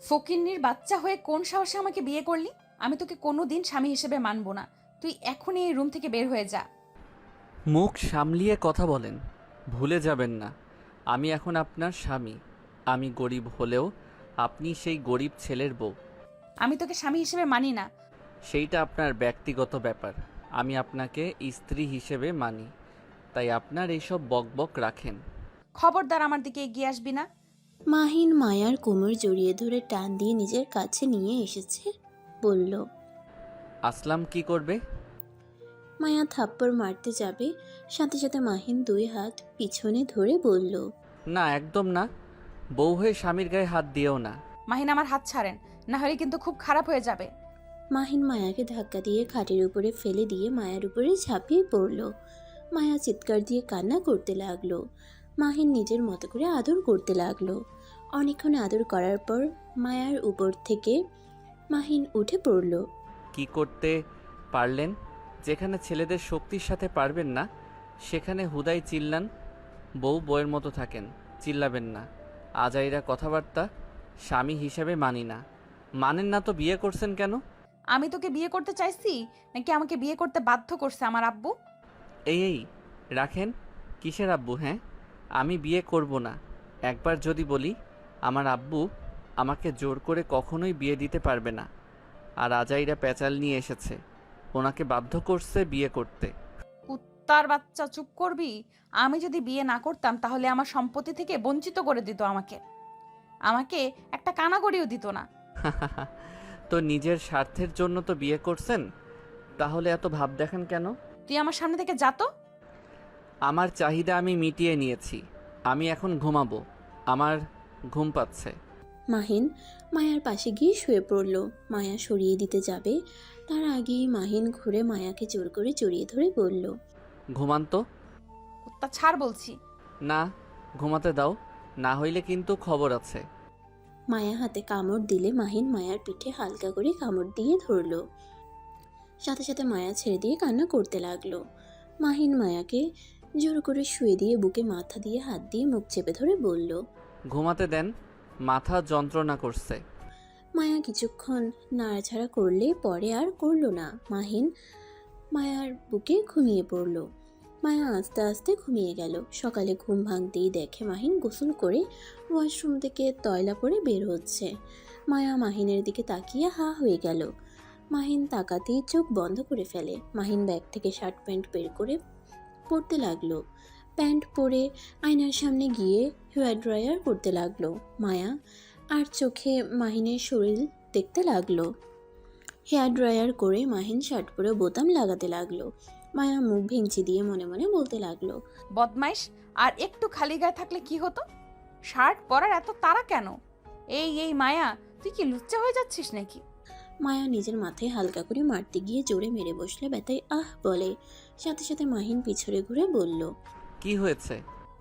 ফকিন্নির বাচ্চা হয়ে কোন সাহসে আমাকে বিয়ে করলি? আমি তোকে কোনোদিন স্বামী হিসেবে মানবো না। তুই এখনই এই রুম থেকে বের হয়ে যা। মুখ সামলিয়ে কথা বলেন। ভুলে যাবেন না, আমি এখন আপনার স্বামী। আমি গরিব হলেও আপনি সেই গরিব ছেলের বউ। আমি তোকে স্বামী হিসেবে মানি না। সেইটা আপনার ব্যক্তিগত ব্যাপার। আমি আপনাকে স্ত্রী হিসেবে মানি, তাই আপনার এইসব বকবক রাখেন। খবরদার আমার দিকে এগিয়ে আসবি না। মাহিন মায়ার কোমর জড়িয়ে ধরে টান দিয়ে নিজের কাছে নিয়ে এসেছে, বলল। আসলাম কি করবে? মায়া থাপ্পড় মারতে যাবে, সাথে সাথে মাহিন দুই হাত পিছনে ধরে বলল। না, একদম না। বউ হয়ে স্বামীর গায়ে হাত দিও না। মাহিন, আমার হাত ছাড়েন, না হলে কিন্তু খুব খারাপ হয়ে যাবে। মাহিন মায়াকে ধাক্কা দিয়ে খাটের উপরে ফেলে দিয়ে মায়ার উপরে ঝাঁপিয়ে পড়ল। মায়া চিৎকার দিয়ে কান্না করতে লাগলো। মাহিন নিজের মতো করে আদর করতে লাগলো। অনেকক্ষণ আদর করার পর মায়ার উপর থেকে মাহিন উঠে পড়ল। কি করতে পারলেন? যেখানে ছেলেদের শক্তির সাথে পারবেন না, সেখানে হুদাই চিল্লান। বউ বউয়ের মতো থাকেন, চিল্লাবেন না। আজাইরা কথাবার্তা। স্বামী হিসেবে মানি না। মানেন না তো বিয়ে করছেন কেন? আমি তোকে বিয়ে করতে চাইছি নাকি আমাকে বিয়ে করতে বাধ্য করছে আমার আব্বু? এই রাখেন। কিসের আব্বু? হ্যাঁ, আমি বিয়ে করব না। একবার যদি বলি, আমার আব্বু আমাকে জোর করে কখনোই বিয়ে দিতে পারবে না। আর আজাইরা প্যাচাল নিয়ে এসেছে, ওনাকে বাধ্য করছে বিয়ে করতে। কুত্তার বাচ্চা, চুপ করবি? আমি যদি বিয়ে না করতাম তাহলে আমার সম্পত্তি থেকে বঞ্চিত করে দিত আমাকে। আমাকে একটা কানাগড়িও দিত না। তো নিজের স্বার্থের জন্য তো বিয়ে করছেন, তাহলে এত ভাব দেখেন কেন? তুই আমার সামনে থেকে যা তো। আমার চাহিদা আমি মিটিয়ে নিয়েছি। আমি এখন ঘুমাবো, আমার ঘুম পাচ্ছে। মাহিন মায়ার পাশে গিয়ে শুয়ে পড়ল। মায়া সরিয়ে দিতে যাবে, তার আগেই মাহিন ঘুরে মায়াকে জোর করে জড়িয়ে ধরে বলল। ঘুমান তো। কুত্তা ছাড় বলছি। না, ঘুমাতে দাও, না হইলে কিন্তু খবর আছে। মায়া হাতে কামড় দিলে মাহিন মায়ার পিঠে হালকা করে কামড় দিয়ে ধরল। সাথে সাথে মায়া ছেড়ে দিয়ে কান্না করতে লাগলো। মাহিন মায়াকে জোর করে শুয়ে দিয়ে বুকে মাথা দিয়ে হাত দিয়ে মুখ চেপে ধরে বলল। ঘুমাতে দেন, মাথা যন্ত্রণা করছে। মায়া কিছুক্ষণ নাড়াচাড়া করলে পরে আর করলো না। মাহিন মায়ার বুকে ঘুমিয়ে পড়ল। মায়া আস্তে আস্তে ঘুমিয়ে গেল। সকালে ঘুম ভাঙতেই দেখে মাহিন গোসল করে ওয়াশরুম থেকে তয়লা পরে বের হচ্ছে। মায়া মাহিনের দিকে তাকিয়ে হা হয়ে গেল। মাহিন তাকাতেই চোখ বন্ধ করে ফেলে। মাহিন ব্যাগ থেকে শার্ট প্যান্ট বের করে পরতে লাগলো। প্যান্ট পরে আয়নার সামনে গিয়ে হেয়ার ড্রায়ার করতে লাগলো। মায়া আর চোখে মাহিনের শরীর দেখতে লাগলো। হেয়ার ড্রায়ার করে মাহিন শার্ট পরে বোতাম লাগাতে লাগলো। মায়া মুখ ভেঙচি দিয়ে মনে মনে বলতে লাগলো। বদমাইশ, আর একটু খালি গায়ে থাকলে কি হতো? শার্ট পরার এত তাড়া কেন? এই মায়া, তুই কি লুচ্চা হয়ে যাচ্ছিস নাকি? মায়া নিজের মাথায় হালকা করে মারতে গিয়ে জোরে মেরে বসলে ব্যথায় আহ বলে। সাথে সাথে মাহিন পিছনে ঘুরে বলল। কি হয়েছে?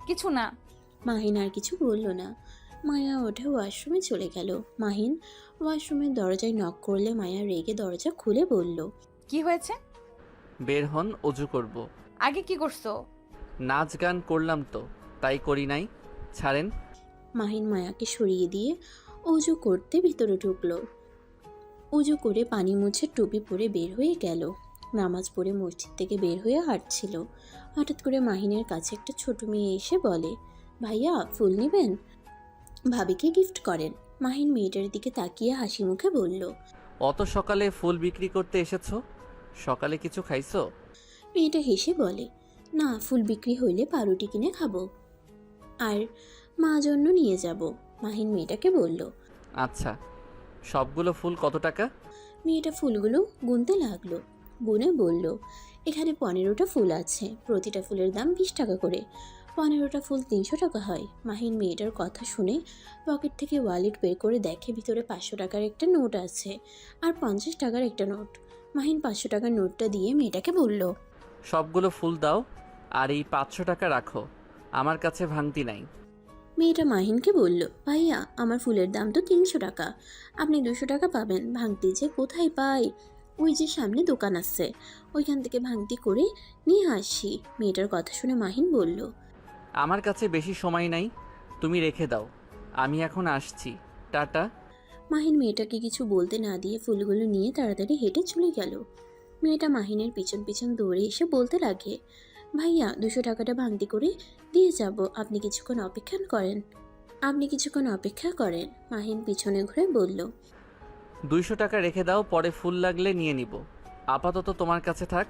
কিছু না। মাহিন আর কিছু বলল না। মায়া ওঠে ওয়াশরুমে চলে গেল। মাহিন ওয়াশরুমের দরজায় নক করলে মায়া রেগে দরজা খুলে বলল। কি হয়েছে? বের হন, অজু করব। আগে কি করছো? নাচ গান করলাম তো, তাই করি নাই। ছাড়েন। মাহিন মায়াকে সরিয়ে দিয়ে অজু করতে ভিতরে ঢুকলো। উজু করে পানি মুছে টুপি পরে বের হয়ে গেল। নামাজ পড়ে মসজিদ থেকে বের হয়ে হাঁটছিল। হঠাৎ করে মাহিনের কাছে একটা ছোট মেয়ে এসে বলে, ভাইয়া ফুল নেবেন? ভাবিকে গিফট করেন। মাহিন মেয়েটার দিকে তাকিয়ে হাসি মুখে বলল। অত সকালে ফুল বিক্রি করতে এসেছো? সকালে কিছু খাইছো? মেয়েটা হেসে বলে, না, ফুল বিক্রি হইলে পাউরুটি কিনে খাবো, আর মা জন্য নিয়ে যাব। মাহিন মেয়েটাকে বলল। আচ্ছা, সবগুলো ফুল কত টাকা? মেয়েটা ফুলগুলো গুনতে লাগলো। গুনে বলল, এখানে 15টা ফুল আছে, প্রতিটা ফুলের দাম 20 টাকা করে। 15টা ফুল 300 টাকা হয়। মাহিন মেয়েটার কথা শুনে পকেট থেকে ওয়ালেট বের করে দেখে ভিতরে 500 টাকার একটা নোট আছে আর 50 টাকার একটা নোট। মাহিন 500 টাকার নোটটা দিয়ে মেয়েটাকে বলল। সবগুলো ফুল দাও, আর এই 500 টাকা রাখো, আমার কাছে ভাঙতি নাই। মেয়েটা মাহিনকে বলল, ভাইয়া আমার ফুলের দাম তো 300 টাকা, আপনি 200 টাকা পাবেন। ভাঙতি যে কোথায় পাই? ওই যে সামনে দোকান আছে, ওইখান থেকে ভাঙতি করে নিয়ে আসি। মেয়েটার কথা শুনে মাহিন বলল। আমার কাছে বেশি সময় নাই, তুমি রেখে দাও, আমি এখন আসছি, টাটা। মাহিন মেয়েটাকে কিছু বলতে না দিয়ে ফুলগুলো নিয়ে তাড়াতাড়ি হেঁটে চলে গেল। মেয়েটা মাহিনের পিছন পিছন দৌড়ে এসে বলতে লাগে, ভাইয়া 200 টাকাটা ভাঙতি করে দিয়ে যাব, আপনি কিছুক্ষণ অপেক্ষা করেন। মাহিন পিছনে ঘুরে বলল, 200 টাকা রেখে দাও, পরে ফুল লাগলে নিয়ে নিব, আপাতত তোমার কাছে থাক।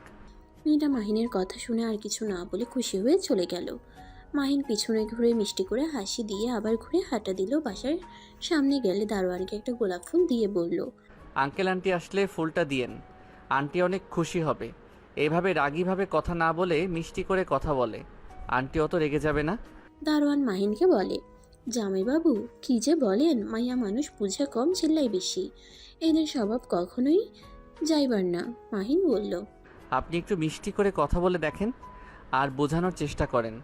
মেয়েটা মাহিনের কথা শুনে আর কিছু না বলে খুশি হয়ে চলে গেল। মাহিন পিছনে ঘুরে মিষ্টি করে হাসি দিয়ে আবার ঘুরে হাঁটা দিল। বাসার সামনে গেলে দারোয়ানকে একটা গোলাপ ফুল দিয়ে বলল, আঙ্কেল আন্টি আসলে ফুলটা দিয়েন, আন্টি অনেক খুশি হবে। এইভাবে রাগীভাবে কথা না বলে মিষ্টি করে কথা বলে, আন্টি অত রেগে যাবে না। দারোয়ান মাহিনকে বলে, জামাইবাবু কি যে বলেন, মাইয়া মানুষ বুঝে কম চিল্লাই বেশি, এদের স্বভাব কখনোই যাইবার না। মাহিন বলল, আপনি একটু মিষ্টি করে কথা বলে দেখেন আর বোঝানোর চেষ্টা করেন,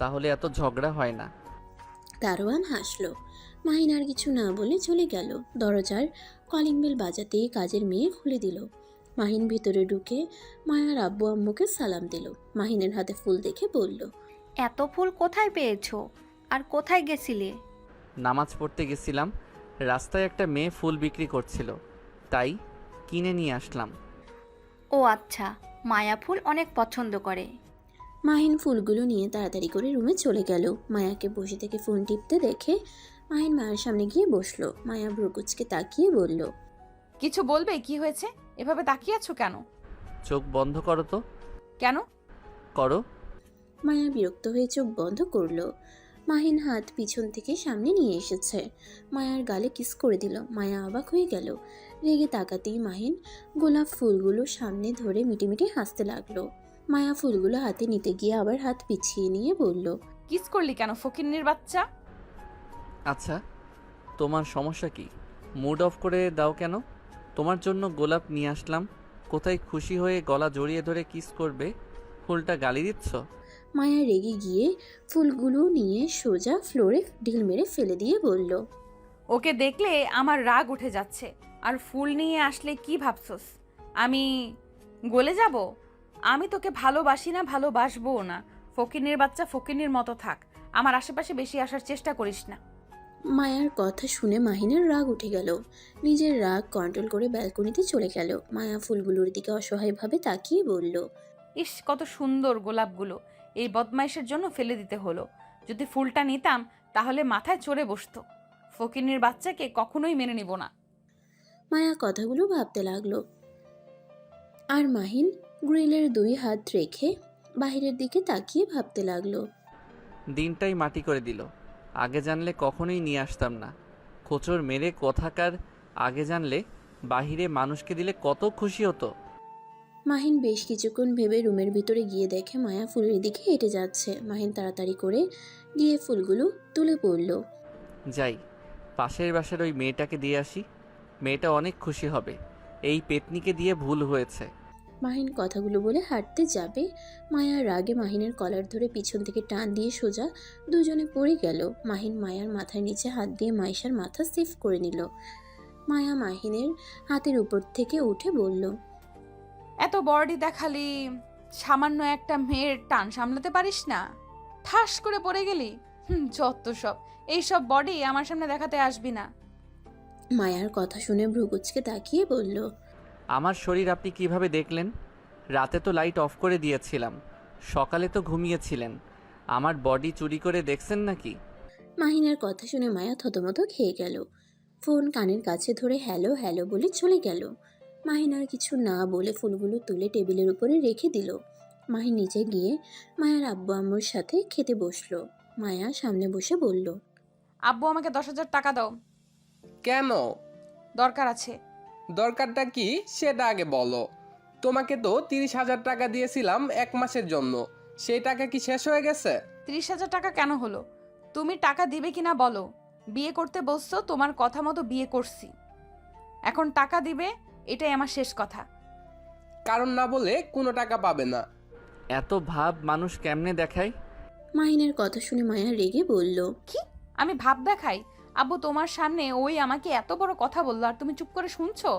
তাহলে এত ঝগড়া হয় না। দারোয়ান হাসলো। মাহিন আর কিছু না বলে চলে গেল। দরজার কলিং বেল বাজাতেই কাজের মেয়ে খুলে দিল। মাহিন ভিতরে ঢুকে মায়ার আব্বু আম্মুকে সালাম দিল। মাহিনের হাতে ফুল দেখে বলল, এত ফুল কোথায় পেয়েছো আর কোথায় গেছিলে? নামাজ পড়তে গেছিলাম, রাস্তায় একটা মেয়ে ফুল বিক্রি করছিল, তাই কিনে নিয়ে আসলাম। ও আচ্ছা, মায়া ফুল অনেক পছন্দ করে। মাহিন ফুলগুলো নিয়ে তাড়াতাড়ি করে রুমে চলে গেল। মায়াকে বসে থেকে ফোন টিপতে দেখে মাহিন মায়ের সামনে গিয়ে বসলো। মায়া ভ্রুকুচকে তাকিয়ে বলল, কিছু বলবে? কি হয়েছে? এভাবে তাকিয়ে আছো কেন? চোখ বন্ধ করো তো। কেন? করো। মায়া বিরক্ত হয়ে চোখ বন্ধ করলো। মাহিন হাত পিছন থেকে সামনে নিয়ে এসেছে, মায়ার গালে কিস করে দিল। মায়া অবাক হয়ে গেল। রেগে তাকাতেই মাহিন গোলাপ ফুলগুলো সামনে ধরে মিটিমিটি হাসতে লাগলো। মায়া ফুলগুলো হাতে নিতে গিয়ে আবার হাত পিছিয়ে নিয়ে বলল, কিস করলি কেন ফকিন্নির বাচ্চা? আচ্ছা, তোমার সমস্যা কি? মুড অফ করে দাও কেন? তোমার জন্য গোলাপ নিয়ে আসলাম, কোথায় খুশি হয়ে গলা জড়িয়ে ধরে কিস করবে, ফুলটা গালি দিচ্ছ? মায়া রেগে গিয়ে ফুলগুলো নিয়ে সোজা ফ্লোরে ঢিল মেরে ফেলে দিয়ে বলল, ওকে দেখলে আমার রাগ উঠে যাচ্ছে। আর ফুল নিয়ে আসলে কি ভাবছস আমি গলে যাব? আমি তোকে ভালোবাসি না, ভালোবাসবো না। ফকিন্নির বাচ্চা ফকিন্নির মতো থাক, আমার আশেপাশে বেশি আসার চেষ্টা করিস না। মায়ার কথা শুনে মাহিনের রাগ উঠে গেল। নিজের রাগ কন্ট্রোল করে ব্যালকনিতে চলে গেল। মায়া ফুলগুলোর দিকে অসহায়ভাবে তাকিয়ে বলল, ইস, কত সুন্দর গোলাপগুলো, এই বদমাইশের জন্য ফেলে দিতে হলো। যদি ফুলটা নিতাম তাহলে মাথায় চড়ে বসতো। ফকিন্নির বাচ্চাকে কখনোই মেনে নিব না। মায়া কথাগুলো ভাবতে লাগলো। আর মাহিন গ্রিলের 2 হাত রেখে বাহিরের দিকে তাকিয়ে ভাবতে লাগলো। দিনটাই মাটি করে দিল, আগে জানলে কখনোই নিয়ে আসতাম না। খোঁচর মেরে কথাকার, আগে জানলে বাহিরে মানুষকে দিলে কত খুশি হতো। মাহিন বেশ কিছুক্ষণ ভেবে রুমের ভিতরে গিয়ে দেখে মায়া ফুলের দিকে হেঁটে যাচ্ছে। মাহিন তাড়াতাড়ি করে গিয়ে ফুলগুলো তুলে পড়ল। যাই, পাশের বাসার ওই মেয়েটাকে দিয়ে আসি, মেয়েটা অনেক খুশি হবে। এই পেতনিকে দিয়ে ভুল হয়েছে। মাহিন কথাগুলো বলে হাঁটতে যাবে, মায়া রাগে মাহিনের কলার ধরে পিছন থেকে টান দিয়ে সোজা দুজনে পড়ে গেল। মাহিন মায়ার মাথার নিচে হাত দিয়ে মাইশার মাথা সেফ করে নিল। মায়া মাহিনের হাতের উপর থেকে উঠে বলল, এত বডি দেখালি, সামান্য একটা মেয়ের টান সামলাতে পারিস না? ঠাস করে পড়ে গেলি। যত সব, এইসব বডি আমার সামনে দেখাতে আসবি না। মায়ার কথা শুনে ভ্রুকুচকে তাকিয়ে বলল, আমার শরীর আপনি কিভাবে দেখলেন? রাতে তো লাইট অফ করে দিয়েছিলাম, সকালে তো ঘুমিয়েছিলেন। আমার বডি চুরি করে দেখছেন নাকি? মাহিনের কথা শুনে মায়া থতমত খেয়ে গেল। ফোন কানের কাছে ধরে হ্যালো হ্যালো বলে চলে গেল। মাহিন আর কিছু না বলে ফুলগুলো তুলে টেবিলের উপরে রেখে দিল। মাহিন নিচে গিয়ে মায়ার আব্বু আম্মুর সাথে খেতে বসলো। মায়া সামনে বসে বলল, আব্বু, আমাকে 10,000 টাকা দাও, কেন? দরকার আছে। দরকারটা কি সেটা আগে বলো। তোমাকে তো 30,000 টাকা দিয়েছিলাম 1 মাসের জন্য, সেই টাকা কি শেষ হয়ে গেছে? 30,000 টাকা কেন হলো? তুমি টাকা দিবে কিনা বলো। বিয়ে করতে বসছো, তোমার কথা মতো বিয়ে করছি, এখন টাকা দিবে, এটাই আমার শেষ কথা। কারণ না বলে কোনো টাকা পাবে না। এত ভাব মানুষ কেমনে দেখায়? মাহিনের কথা শুনে মায়া রেগে বলল, কি? আমি ভাব দেখাই? আব্বু, তোমার সামনে ওই আমাকে এত বড় কথা বললো আর তুমি চুপ করে শুনছো?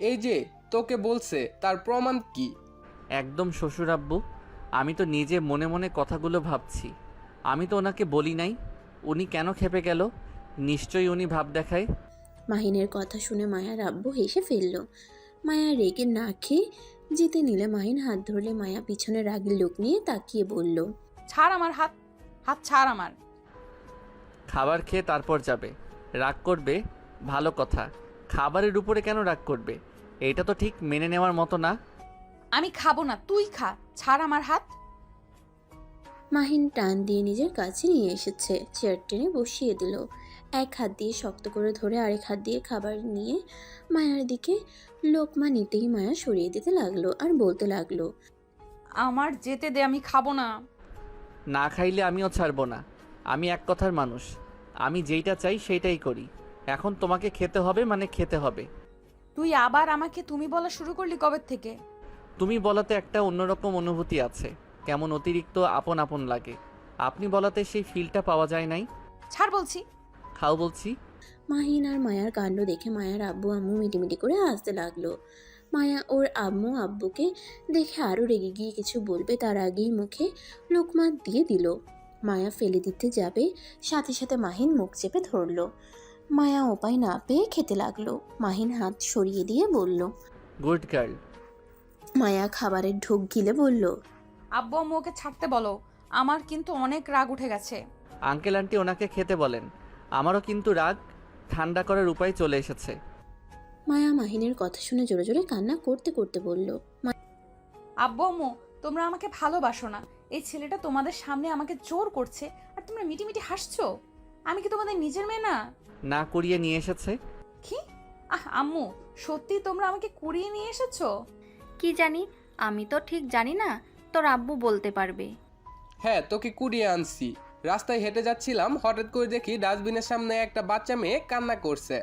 এই যে তোকে বলছে, তার প্রমাণ কি? একদম শ্বশুর আব্বু, আমি তো নিজে মনে মনে কথাগুলো ভাবছি। আমি তো ওনাকে বলি নাই, উনি কেন খেপে গেল? নিশ্চয়ই উনি ভাব দেখায়। মাহিনের কথা শুনে মায়ার আব্বু হেসে ফেলল। মায়া রেগে না খেয়ে যেতে নিলে মাহিন হাত ধরলে মায়া পিছনে রাগের লোক নিয়ে তাকিয়ে বলল, ছাড় আমার হাত, হাত ছাড় আমার। খাবার খেয়ে তারপর যাবে। রাগ করবে ভালো কথা, খাবারের উপরে কেন রাগ করবে? এটা তো ঠিক মেনে নেওয়ার মতো না। আমি খাবো না, তুই খা, ছাড় আমার হাত। মাহিন টান দিয়ে নিজের কাছে নিয়ে এসেছে, চেয়ার টেনে বসিয়ে দিল। এক হাত দিয়ে শক্ত করে ধরে আরেক হাত দিয়ে খাবার নিয়ে মায়ার দিকে লোকমা নিতেই মায়া সরিয়ে দিতে লাগলো আর বলতে লাগলো, আমার যেতে দে, আমি খাবো না। না খাইলে আমিও ছাড়বো না। আমি এক কথার মানুষ, আমি যেইটা চাই সেইটাই করি। এখন তোমাকে খেতে হবে মানে খেতে হবে। তুই আবার আমাকে তুমি বলা শুরু করলি কবে থেকে? তুমি বলাতে একটা অন্যরকম অনুভূতি আছে, কেমন অতিরিক্ত আপন আপন লাগে। আপনি বলাতে সেই ফিলটা পাওয়া যায় নাই। ছাড় বলছি। খাও বলছি। মাহিন আর মায়ার কাণ্ড দেখে মায়ার আব্বু আম্মু মিটিমিটি করে হাসতে লাগলো। মায়া ওর আম্মু আব্বুকে দেখে আরও রেগে গিয়ে কিছু বলবে তার আগেই মুখে লোকমা দিয়ে দিল। মায়া ফেলে দিতে যাবে, সাথে সাথে মাহিন মুখ চেপে ধরলো। মায়া উপায় না পেয়ে খেতে লাগলো। মাহিন হাত সরিয়ে দিয়ে বলল, গুড গার্ল। মায়া খাবারের ঢোক গিলে বলল, আব্বু আম্মু ওকে ছাড়তে বলো, আমার কিন্তু অনেক রাগ উঠে গেছে। আঙ্কেল আন্টি ওনাকে খেতে বলেন। আমারও কিন্তু রাগ ঠান্ডা করার উপায় চলে এসেছে। মায়া মাহিনের কথা শুনে জোরে জোরে কান্না করতে করতে বলল, আব্বু আম্মু, তোমরা আমাকে ভালোবাসো না। এই ছেলেটা তোমাদের সামনে আমাকে জোর করছে আর তোমরা মিটিমিটি হাসছো। আমি কি তোমাদের নিজের মেয়ে না? না করিয়ে নিয়ে এসেছে। কি? আম্মু, সত্যি তোমরা আমাকে কুড়িয়ে নিয়ে এসেছো? কি জানি, আমি তো ঠিক জানি না, তোর আব্বু বলতে পারবে। হ্যাঁ, তোকে কুড়িয়ে আনছি। রাস্তায় হেঁটে যাচ্ছিলাম, হঠাৎ করে দেখি ডাস্টবিনের সামনে একটা বাচ্চা মেয়ে কান্না করছে।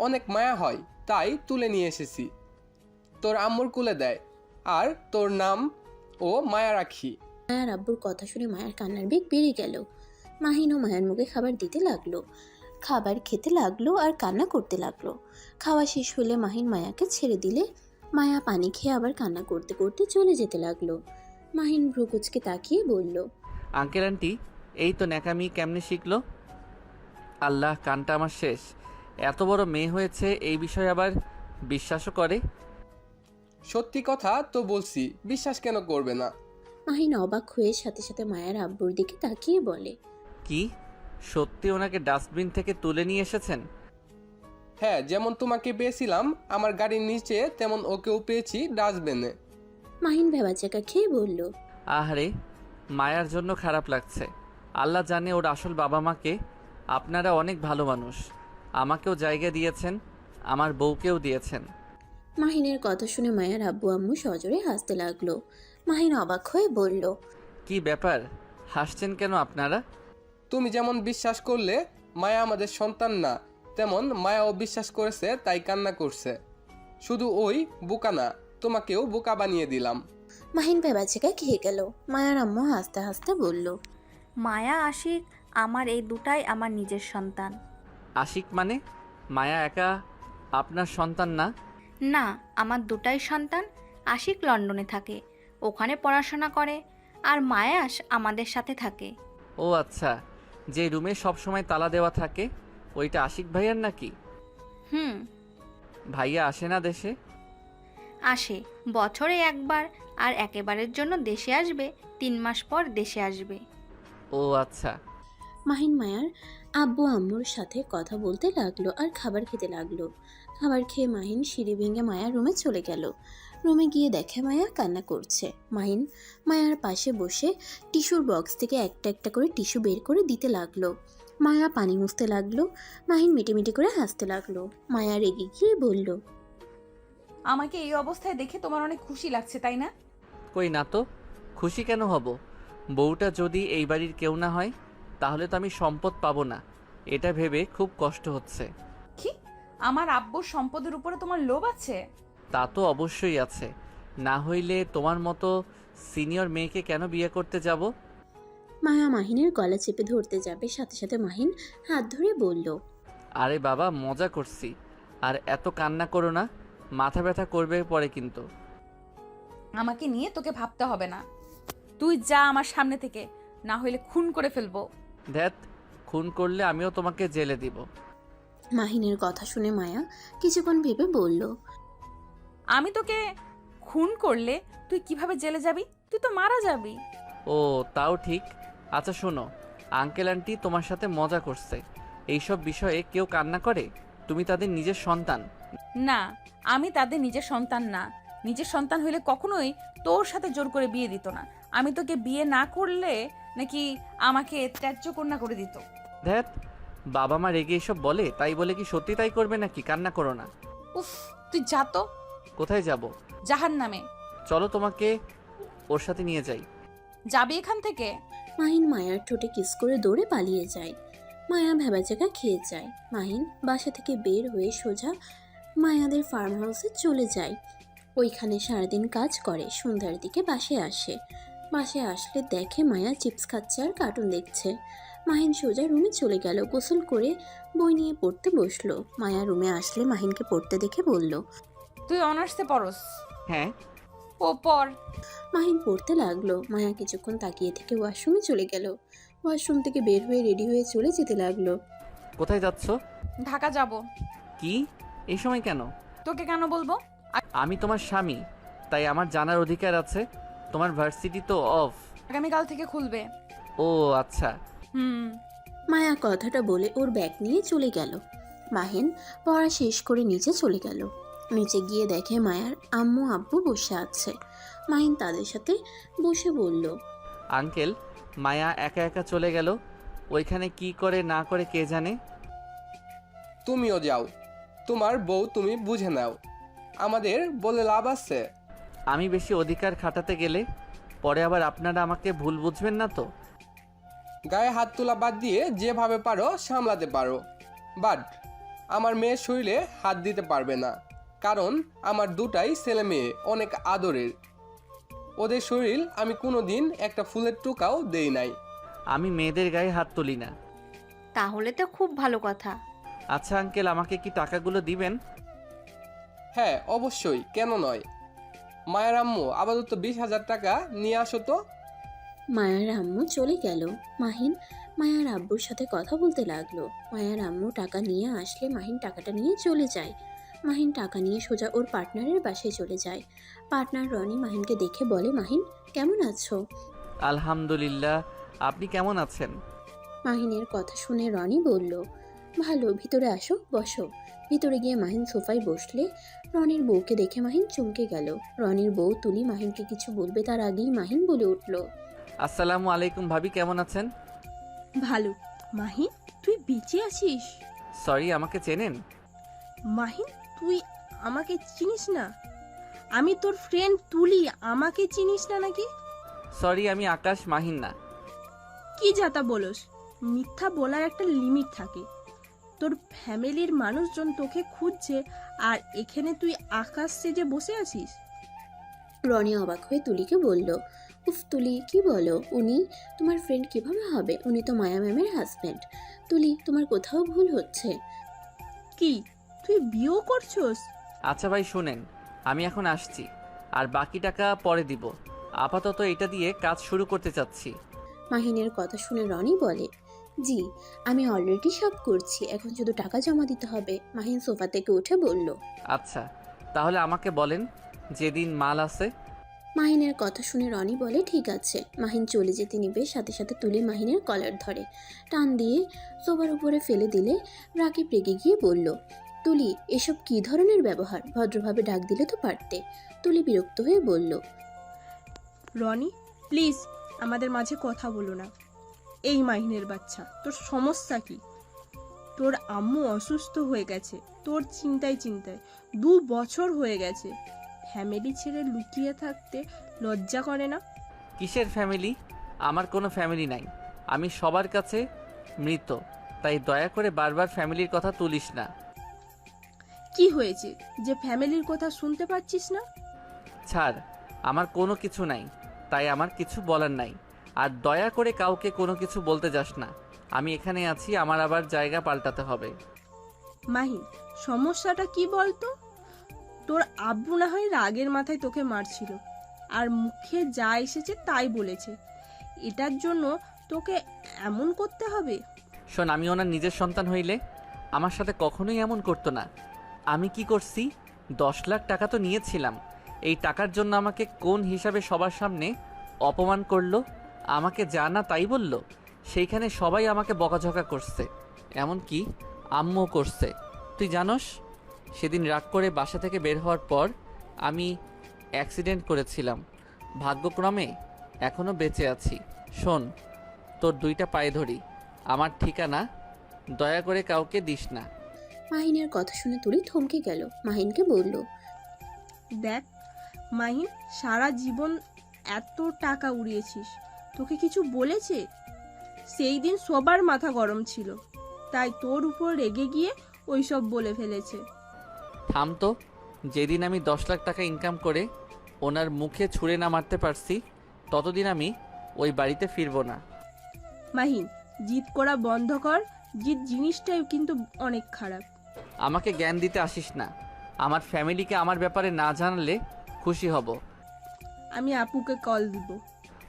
অনেক মায়া হয়, তাই তুলে নিয়ে এসেছি। তোর আম্মুর কুলে দেয়, আর তোর নাম ও মায়া রাখি। মায়ার আব্বুর কথা শুনে মায়ার কান্নার বেগ বেড়ে গেল। মাহিন ও মায়ের মুখে খাবার দিতে লাগলো, খাবার খেতে লাগলো আর কান্না করতে লাগলো। খাওয়া শেষ হলে মাহিন মায়াকে ছেড়ে দিলে মায়া পানি খেয়ে আবার কান্না করতে করতে চলে যেতে লাগলো। মাহিন ভ্রুকুচকে তাকিয়ে বলল, আঙ্কেল আন্টি এই তো ন্যাকামি কেমনে শিখলো? আল্লাহ, কানটা আমার শেষ। এত বড় মেয়ে হয়েছে, এই বিষয়ে আবার বিশ্বাসও করে। সত্যি কথা তো বলছি, বিশ্বাস কেন করবে না? মাহিন অবাক হয়ে সাথে সাথে মায়ের আব্বুর দিকে তাকিয়ে বলে, কি সত্যি ওনাকে ডাস্টবিন থেকে তুলে নিয়ে এসেছেন? হ্যাঁ, যেমন তোমাকে পেয়েছিলাম আমার গাড়ির নিচে, তেমন ওকেও পেয়েছি ডাস্টবিনে। মাহিন ভেবাচাকা খেয়ে বলল, আহারে, মায়ার জন্য খারাপ লাগছে। আল্লাহ জানে ওর আসল বাবা মাকে। আপনারা অনেক ভালো মানুষ, আমাকেও জায়গা দিয়েছেন, আমার বউকেও দিয়েছেন। মাহিনের কথা শুনে মায়ের আব্বু আম্মু সজোরে হাসতে লাগলো। মাহিন অবাক হয়ে বলল, কি ব্যাপার, হাসছেন কেন আপনারা? তুমি যেমন বিশ্বাস করলে মায়া আমাদের সন্তান না, তেমন মায়াও বিশ্বাস করেছে, তাই কান্না করছে। শুধু ওই বোকা না, তোমাকেও বোকা বানিয়ে দিলাম। মাহিন ভেবাচাকা খেয়ে গেল। মায়ার আম্মু হাসতে হাসতে বলল, মায়া আশিক আমার এই দুটাই আমার নিজের সন্তান। আশিক মানে? মায়া একা আপনার সন্তান না? না, আমার দুটাই সন্তান। আশিক লন্ডনে থাকে, ওখানে পড়াশোনা করে, আর মায়াস আমাদের সাথে থাকে। ও আচ্ছা, যে রুমে সব সময় তালা দেওয়া থাকে ওইটা আশিক ভাইয়ার নাকি? হুম। ভাইয়া আসে না দেশে? আসে বছরে একবার, আর একেবারের জন্য দেশে আসবে 3 মাস পর দেশে আসবে। ও আচ্ছা। মাহিন মায়ার আব্বু আম্মুর সাথে কথা বলতে লাগলো আর খাবার খেতে লাগলো। খাবার খেয়ে মাহিন সিঁড়ি ভেঙে মায়ার রুমে চলে গেল। রুমে গিয়ে দেখে মায়া কান্না করছে। মাহিন মায়ার পাশে বসে টিস্যুর বক্স থেকে একটা একটা করে টিস্যু বের করে দিতে লাগলো। মায়া পানি মুছতে লাগলো। মাহিন মিটিমিটি করে হাসতে লাগলো। মায়া রেগে গিয়ে বলল, আমাকে এই অবস্থায় দেখে তোমার অনেক খুশি লাগছে, তাই না? কই না তো, খুশি কেন হব? বউটা যদি এই বাড়ির কেউ না হয় তাহলে তো আমি সম্পদ পাবো না, এটা ভেবে খুব কষ্ট হচ্ছে। কি? আমার আব্বুর সম্পদের উপরে তোমার লোভ আছে? তা তো অবশ্যই আছে, না হইলে তোমার মতো সিনিয়র মেয়েকে কেন বিয়ে করতে যাব? মায়া মাহিনের গলা চেপে ধরতে যাবে, সাথে সাথে মাহিন হাত ধরে বলল, আরে বাবা, মজা করছি, আর এত কান্না করো না, মাথা ব্যথা করবে পরে কিন্তু। আমাকে নিয়ে তোকে ভাবতে হবে না, তুই যা আমার সামনে থেকে, না হইলে খুন করে ফেলবো। ধ্যাত, খুন করলে আমিও তোমাকে জেলে দিব। মাহিনের কথা শুনে মায়া কিছুক্ষণ ভেবে বলল, আমি তোকে খুন করলে তুই কিভাবে জেলে যাবি? তুই তো মারা যাবি। ও তাও ঠিক। আচ্ছা শোনো, আঙ্কেল আন্টি তোমার সাথে মজা করছে। এইসব বিষয়ে কেউ কান্না করে? তুমি তাদের নিজের সন্তান। না, আমি তাদের নিজের সন্তান না। নিজের সন্তান হইলে কখনোই তোর সাথে জোর করে বিয়ে দিত না। আমি তোকে বিয়ে না করলে নাকি আমাকে ত্যায্য কন্যা করে দিত। ধ্যাত, বাবা মা রেগে এসব বলে, তাই বলে কি সত্যি তাই করবে নাকি? কান্না করো না। উফ, তুই যা তো কোথায় যাব? জাহান্নামে। চলো তোমাকে ওর সাথে নিয়ে যাই। যাবি এখান থেকে? মাহিন মায়ার ঠোঁটে কিস করে দৌড়ে পালিয়ে যায়। মায়া ভেবাচাকা খেয়ে যায়। মাহিন বাসা থেকে বের হয়ে সোজা মায়াদের ফার্ম হাউসে চলে যায়। ওইখানে সারাদিন কাজ করে, সন্ধ্যার দিকে বাসায় আসে। বাসায় আসলে দেখে মায়া চিপস খাচ্ছে আর কার্টুন দেখছে। মাহিন সোজা রুমে চলে গেল, গোসল করে বই নিয়ে পড়তে বসলো। মায়া রুমে আসলে মাহিনকে পড়তে দেখে বলল, তুই অনার্সে পড়স? হ্যাঁ। ও পর। মাহিন পড়তে লাগলো। মায়া কিছুক্ষণ তাকিয়ে থেকে ওয়াশরুমে চলে গেল। ওয়াশরুম থেকে বের হয়ে রেডি হয়ে চলে যেতে লাগলো। কোথায় যাচ্ছ? ঢাকা যাব। কি, এই সময় কেন? তোকে কেন বলবো? আমি তোমার স্বামী, তাই আমার জানার অধিকার আছে। তোমার ভার্সিটি তো অফ। আগামীকাল থেকে খুলবে। ও আচ্ছা। হুম। মায়া কথাটা বলে ওর ব্যাগ নিয়ে চলে গেল। মাহিন পড়া শেষ করে নিচে চলে গেল। নিচে গিয়ে দেখে মায়ার আম্মু আব্বু বসে আছে। মাহিন তাদের সাথে বসে বলল, আঙ্কেল, মায়া একা একা চলে গেল। ওইখানে কি করে না করে কে জানে। তুমিও যাও, তোমার বউ তুমি বুঝে নাও, আমাদের বলে লাভ আছে? আমি বেশি অধিকার খাটাতে গেলে পরে আবার আপনারা আমাকে ভুল বুঝবেন না তো? গায়ে হাত তোলা বাদ দিয়ে যেভাবে পারো সামলাতে পারো, বাট আমার মেয়ের শরীরে হাত দিতে পারবে না, কারণ আমার দুটাই ছেলে মেয়ে অনেক আদরের। ওদের শরীর আমি কোনোদিন একটা ফুলের টোকাও দেই নাই। আমি মেয়েদের গায়ে হাত তুলি না। তাহলে তো খুব ভালো কথা। আচ্ছা আঙ্কেল, আমাকে কি টাকাগুলো দিবেন? হ্যাঁ অবশ্যই, কেন নয়। মায়ের আম্মু আপাতত 20,000 টাকা নিয়ে আসো তো। মায়ার আম্মু চলে গেল। মাহিন মায়ার আব্বুর সাথে কথা বলতে লাগলো। মায়ার আম্মু টাকা নিয়ে আসলে মাহিন টাকাটা নিয়ে চলে যায়। মাহিন টাকা নিয়ে সোজা ওর পার্টনারের বাসায় চলে যায়। পার্টনার রনি মাহিনকে দেখে বলে, মাহিন কেমন আছো? আলহামদুলিল্লাহ, আপনি কেমন আছেন? মাহিনের কথা শুনে রনি বলল, ভালো, ভিতরে আসো, বসো। ভিতরে গিয়ে মাহিন সোফায় বসলে রনির বউকে দেখে মাহিন চমকে গেল। রনির বউ তুলি মাহিনকে কিছু বলবে তার আগেই মাহিন বলে উঠল, আসসালামু আলাইকুম ভাবি, কেমন আছেন? ভালো। মাহিন, তুই বেঁচে আছিস? সরি, আমাকে চেনেন? মাহিন, তুই আমাকে চিনিস না? আমি তোর ফ্রেন্ড তুলি, আমাকে চিনিস না নাকি? সরি, আমি আকাশ, মাহিন না। কি যাতা বলস? মিথ্যা বলার একটা লিমিট থাকে। তোর ফ্যামিলির মানুষজন তোকে খুঁজছে, আর এখানে তুই আকাশ সেজে বসে আছিস? রনি অবাক হয়ে তুলিকে বলল, উফ তুলি, কি বলো? উনি তোমার ফ্রেন্ড কিভাবে হবে? উনি তো মায়া ম্যামের হাজব্যান্ড। তুলি, তোমার কোথাও ভুল হচ্ছে। কি, তুই বিয়েও করছস? আচ্ছা ভাই শুনেন, আমি এখন আসছি, আর বাকি টাকা পরে দিব। আপাতত এটা দিয়ে কাজ শুরু করতে চাচ্ছি। মাহিনের কথা শুনে রনি বলে, জি, আমি অলরেডি সব করছি, এখন শুধু টাকা জমা দিতে হবে। মাহিন সোফা থেকে উঠে বলল, আচ্ছা, তাহলে আমাকে বলেন যেদিন মাল আছে। মাহিনের কথা শুনে রনি বলে, ঠিক আছে। মাহিন চলে যেতে নিবে, সাথে সাথে তুলি মাহিনের কলার ধরে টান দিয়ে সোফার উপরে ফেলে দিলে রাকিব রেগে গিয়ে বলল, তুলি, এসব কি ধরনের ব্যবহার? ভদ্রভাবে ডাক দিলে তো পারতে। তুলি বিরক্ত হয়ে বলল, রনি, প্লিজ আমাদের মাঝে কথা বলো না। এই মাহিনের বাচ্চা, তোর সমস্যা কি? তোর আম্মু অসুস্থ হয়ে গেছে, তোর চিন্তায় 2 বছর হয়ে গেছে। ফ্যামিলি ছেড়ে লুকিয়ে থাকতে লজ্জা করে না? কিসের ফ্যামিলি? আমার কোনো ফ্যামিলি নাই। আমি সবার কাছে মৃত, তাই দয়া করে বারবার ফ্যামিলির কথা তুলিস না। কি হয়েছে যে ফ্যামিলির কথা শুনতে পাচ্ছিস না? ছাড়, আমার কোনো কিছু নাই, তাই আমার কিছু বলার নাই। আর দয়া করে কাউকে কোনো কিছু বলতে যাস না। আমি এখানে আছি, আমার আবার জায়গা পাল্টাতে হবে। মাহিন, সমস্যাটা কি বলতো? তোর আব্বু না হয় রাগের মাথায় তোকে মারছিল, আর মুখে যা এসেছে তাই বলেছে। এটার জন্য তোকে এমন করতে হবে? শোন, আমি ওনার নিজের সন্তান হইলে আমার সাথে কখনোই এমন করতো না। আমি কি করছি? 10 লাখ টাকা তো নিয়েছিলাম। এই টাকার জন্য আমাকে কোন হিসাবে সবার সামনে অপমান করলো, আমাকে যা না তাই বলল। সেইখানে সবাই আমাকে বকাঝকা করছে, এমনকি আম্মুও করছে। তুই জানোস, সেদিন রাগ করে বাসা থেকে বের হওয়ার পর আমি অ্যাক্সিডেন্ট করেছিলাম। ভাগ্যক্রমে এখনও বেঁচে আছি। শোন, তোর 2টা পায়ে ধরি, আমার ঠিকানা দয়া করে কাউকে দিস না। মাহিনের কথা শুনে তুলি থমকে গেল। মাহিনকে বলল, দেখ মাহিন, সারা জীবন এত টাকা উড়িয়েছিস, তোকে কিছু বলেছে? সেই দিন সবার মাথা গরম ছিল, তাই তোর উপর রেগে গিয়ে ওইসব বলে ফেলেছে। থাম তো। যেদিন আমি 10 লাখ টাকা ইনকাম করে ওনার মুখে ছুঁড়ে না মারতে পারছি, ততদিন আমি ওই বাড়িতে ফিরবো না। মাহিন, জিদ করা বন্ধ কর। জিদ জিনিসটাই কিন্তু অনেক খারাপ। আমাকে জ্ঞান দিতে আসিস না। আমার ফ্যামিলিকে আমার ব্যাপারে না জানালে খুশি হব। আমি আপুকে কল দিব।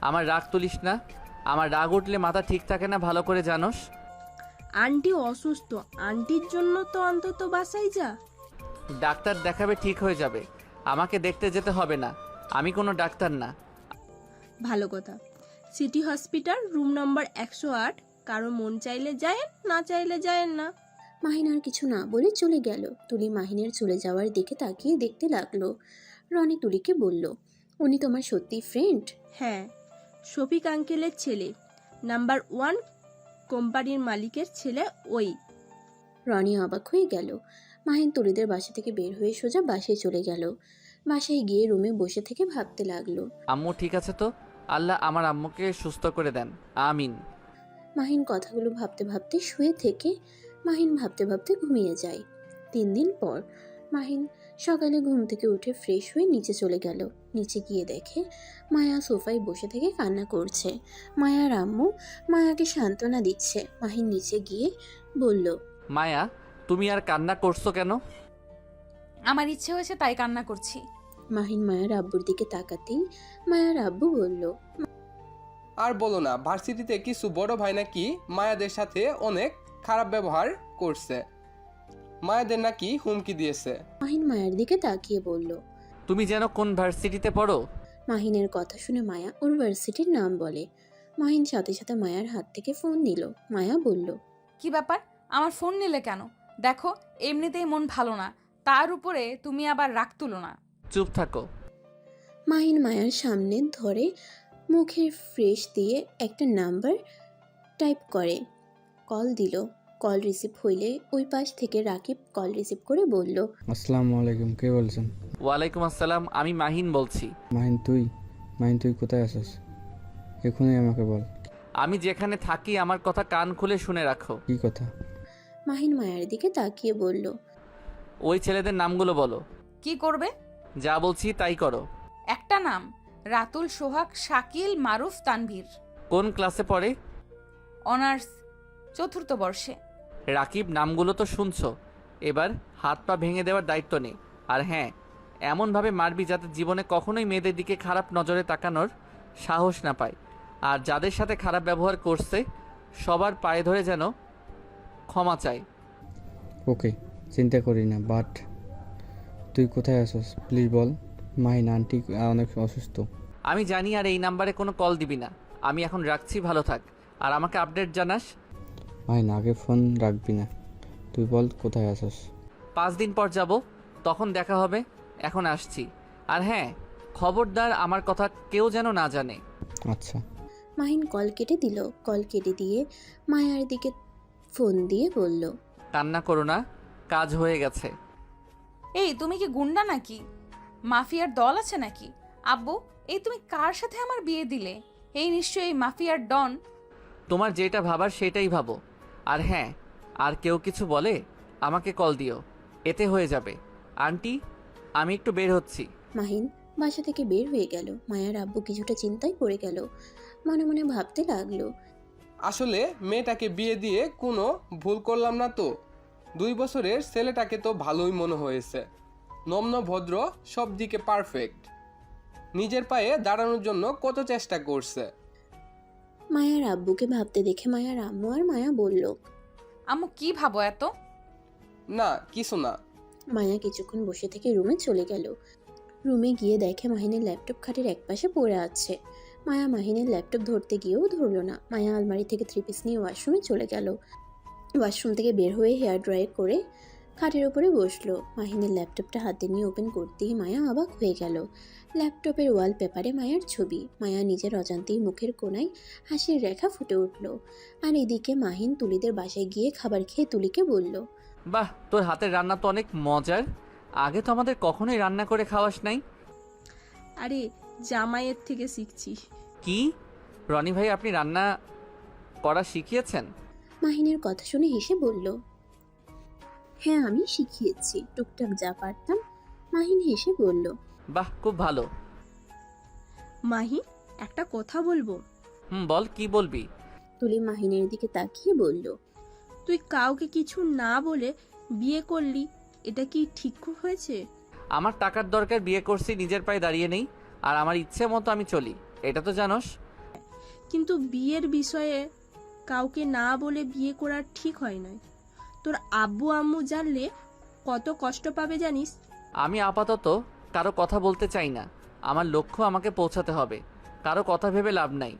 আমার রাগ তুলিস না। আমার রাগ উঠলে মাথা ঠিক থাকে না, ভালো করে জানোস। আন্টি অসুস্থ, আন্টির জন্য তো অন্তত বাসায় যা। ডাক্তার দেখাবে, ঠিক হয়ে যাবে। আমাকে দেখতে যেতে হবে না, আমি কোনো ডাক্তার না। ভালো কথা। City hospital, room number 108। কারো মন চাইলে যায়, না চাইলে যায় না। মাহিন আর কিছু না বলে চলে গেল। তুলি মাহিনের চলে যাওয়ার দিকে তাকিয়ে দেখতে লাগলো। রনি তুলিকে বলল, উনি তোমার সত্যি ফ্রেন্ড? হ্যাঁ, শফিক আঙ্কেলের ছেলে, নাম্বার 1 কোম্পানির মালিকের ছেলে ওই। রনি অবাক হয়ে গেল। মাহিন তুলিদের বাসা থেকে বের হয়ে সোজা বাসায় চলে গেল। বাসায় গিয়ে রুমে বসে থেকে ভাবতে লাগলো। আম্মু ঠিক আছে তো? আল্লাহ আমার আম্মুকে সুস্থ করে দেন, আমিন। মাহিন কথাগুলো ভাবতে ভাবতে শুয়ে থেকে মাহিন ভাবতে ভাবতে ঘুমিয়ে যায়। 3 দিন পর মাহিন সকালে ঘুম থেকে উঠে ফ্রেশ হয়ে নিচে চলে গেল। নিচে গিয়ে দেখে মায়া সোফায় বসে থেকে কান্না করছে। মায়ার আম্মু মায়াকে সান্ত্বনা দিচ্ছে। মাহিন নিচে গিয়ে বলল, মায়া, তুমি আর কান্না করছো কেন? আমার ইচ্ছে হয়েছে তাই কান্না করছি। মাহিন মায়ার আব্বুর দিকে তাকাতেই মায়ার আব্বু বলল, আর বলো না, ভার্সিটিতে কিছু বড় ভাই নাকি মায়াদের সাথে অনেক খারাপ ব্যবহার করছে, মায়াদের নাকি হুমকি দিয়েছে। মাহিন মায়ের দিকে তাকিয়ে বলল। তুমি যেন কোন ভার্সিটিতে পড়ো? মাহিনের কথা শুনে মায়া ওর ভার্সিটির নাম বলে। মাহিন সাথে সাথে মায়ার হাত থেকে ফোন নিল। মায়া বলল, কি ব্যাপার, আমার ফোন নিলে কেন? দেখো এমনিতেই মন ভালো না, তার উপরে তুমি আবার রাগ তুলো না। চুপ থাকো। মাহিন মায়ার সামনে ধরে মুখের ফ্রেশ দিয়ে একটা নাম্বার টাইপ করে কল দিল। কল রিসিভ হইলে ওই পাশ থেকে রাকিব কল রিসিভ করে বলল, আসসালামু আলাইকুম, কে বলছেন? ওয়ালাইকুম আসসালাম, আমি মাহিন বলছি। মাহিন তুই কোথায় আছিস? এখনই আমাকে বল। আমি যেখানে থাকি আমার কথা কান খুলে শুনে রাখো। কি কথা? মাহিন মায়ার দিকে তাকিয়ে বলল, ওই ছেলেদের নামগুলো বলো। কি করবে? যা বলছি তাই করো। একটা নাম, রাতুল, সোহাগ, শাকিল, মারুফ, তানভীর। কোন ক্লাসে পড়ে? অনার্স 4th বর্ষে। রাকিব, নামগুলো তো শুনছো, এবার হাত পা ভেঙে দেওয়ার দায়িত্ব নেই। আর হ্যাঁ, এমনভাবে মারবি যাতে জীবনে কখনোই মেয়েদের দিকে খারাপ নজরে তাকানোর সাহস না পায়। আর যাদের সাথে খারাপ ব্যবহার করছে সবার পায়ে ধরে যেন ক্ষমা চায়। ওকে, চিন্তা করি না, বাট তুই কোথায় আছিস প্লিজ বল। মাহিন আন্টি অনেক অসুস্থ। আমি জানি, আর এই নাম্বারে কোনো কল দিবি না। আমি এখন রাখছি, ভালো থাক, আর আমাকে আপডেট জানাস। মাহিন আগে ফোন রাখবি না, তুই বল কোথায় আছিস। 5 দিন পর যাব, তখন দেখা হবে। এখন আসছি। আর হ্যাঁ, খবরদার আমার কথা কেউ যেন না জানে। আচ্ছা। মাহিন কল কেটে দিল। কল কেটে দিয়ে মায়ার দিকে ফোন দিয়ে বলল, কান্না করো না, কাজ হয়ে গেছে। এই তুমি কি গুন্ডা নাকি? মাফিয়ার দল আছে নাকি? আব্বু, এই তুমি কার সাথে আমার বিয়ে দিলে? এই নিশ্চয়ই মাফিয়ার ডন। তোমার যেটা ভাবার সেটাই ভাবো। আর হ্যাঁ, আর কেউ কিছু বলে আমাকে কল দিও, এতে হয়ে যাবে। আন্টি, আমি একটু বের হচ্ছি। মাহিন বাসা থেকে বের হয়ে গেল। মায়ার আব্বু কিছুটা চিন্তায় পড়ে গেল। মনে মনে ভাবতে লাগলো, আসলে মেয়েটাকে বিয়ে দিয়ে কোনো ভুল করলাম না তো। 2 বছরের ছেলেটাকে তো ভালোই মনে হয়েছে, নম্র ভদ্র, সব দিকে পারফেক্ট, নিজের পায়ে দাঁড়ানোর জন্য কত চেষ্টা করছে। মায়ার আব্বুকে ভাবতে দেখে মায়ার আম্মু আর মায়া বলল, আম্মু কি ভাবো এত? না কিছু না। মায়া কিছুক্ষণ বসে থেকে রুমে চলে গেল। রুমে গিয়ে দেখে মাহিনের ল্যাপটপ খাটের একপাশে পড়ে আছে। মায়া মাহিনের ল্যাপটপ ধরতে গিয়েও ধরলো না। মায়া আলমারি থেকে 3 পিস নিয়ে ওয়াশরুমে চলে গেল। ওয়াশরুম থেকে বের হয়ে হেয়ার ড্রাই করে খাটের ওপরে বসলো। মাহিনের ল্যাপটপটা হাতে নিয়ে ওপেন করতেই মায়া অবাক হয়ে গেল। ল্যাপটপের ওয়ালপেপারে মায়ার ছবি। মায়া নিজের অজান্তেই মুখের কোণায় হাসির রেখা ফুটে উঠল। আর এদিকে মাহিন তুলিদের বাসায় গিয়ে খাবার খেয়ে তুলিকে বলল, বাহ, তোর হাতের রান্না তো অনেক মজার। আগে তো আমাদের কখনোই রান্না করে খাওয়াস নাই। আরে জামাইয়ের থেকে শিখছি। কি রনি ভাই, আপনি রান্না করা শিখিয়েছেন? মাহিনের কথা শুনে হেসে বলল, হ্যাঁ আমি শিখিয়েছি, টুকটাক যা পারতাম। মাহিন হেসে বলল, বাহ, খুব ভালো। মাহি, একটা কথা বলবো। বল, কি বলবি? তুলি মাহিনের দিকে তাকিয়ে বলল, তুই কাউকে কিছু না বলে বিয়ে করলি, এটা কি ঠিক হয়েছে? আমার টাকার দরকার, বিয়ে করছি, নিজের পায়ে দাঁড়িয়ে নেই, আর আমার ইচ্ছে মতো আমি চলি, এটা তো জানোস। কিন্তু বিয়ের বিষয়ে কাউকে না বলে বিয়ে করা ঠিক হয় না। তোর আব্বু আম্মু জানলে কত কষ্ট পাবে জানিস? আমি আপাতত কারো কথা বলতে চাই না। আমার লক্ষ্য আমাকে পৌঁছাতে হবে, কারো কথা ভেবে লাভ নাই।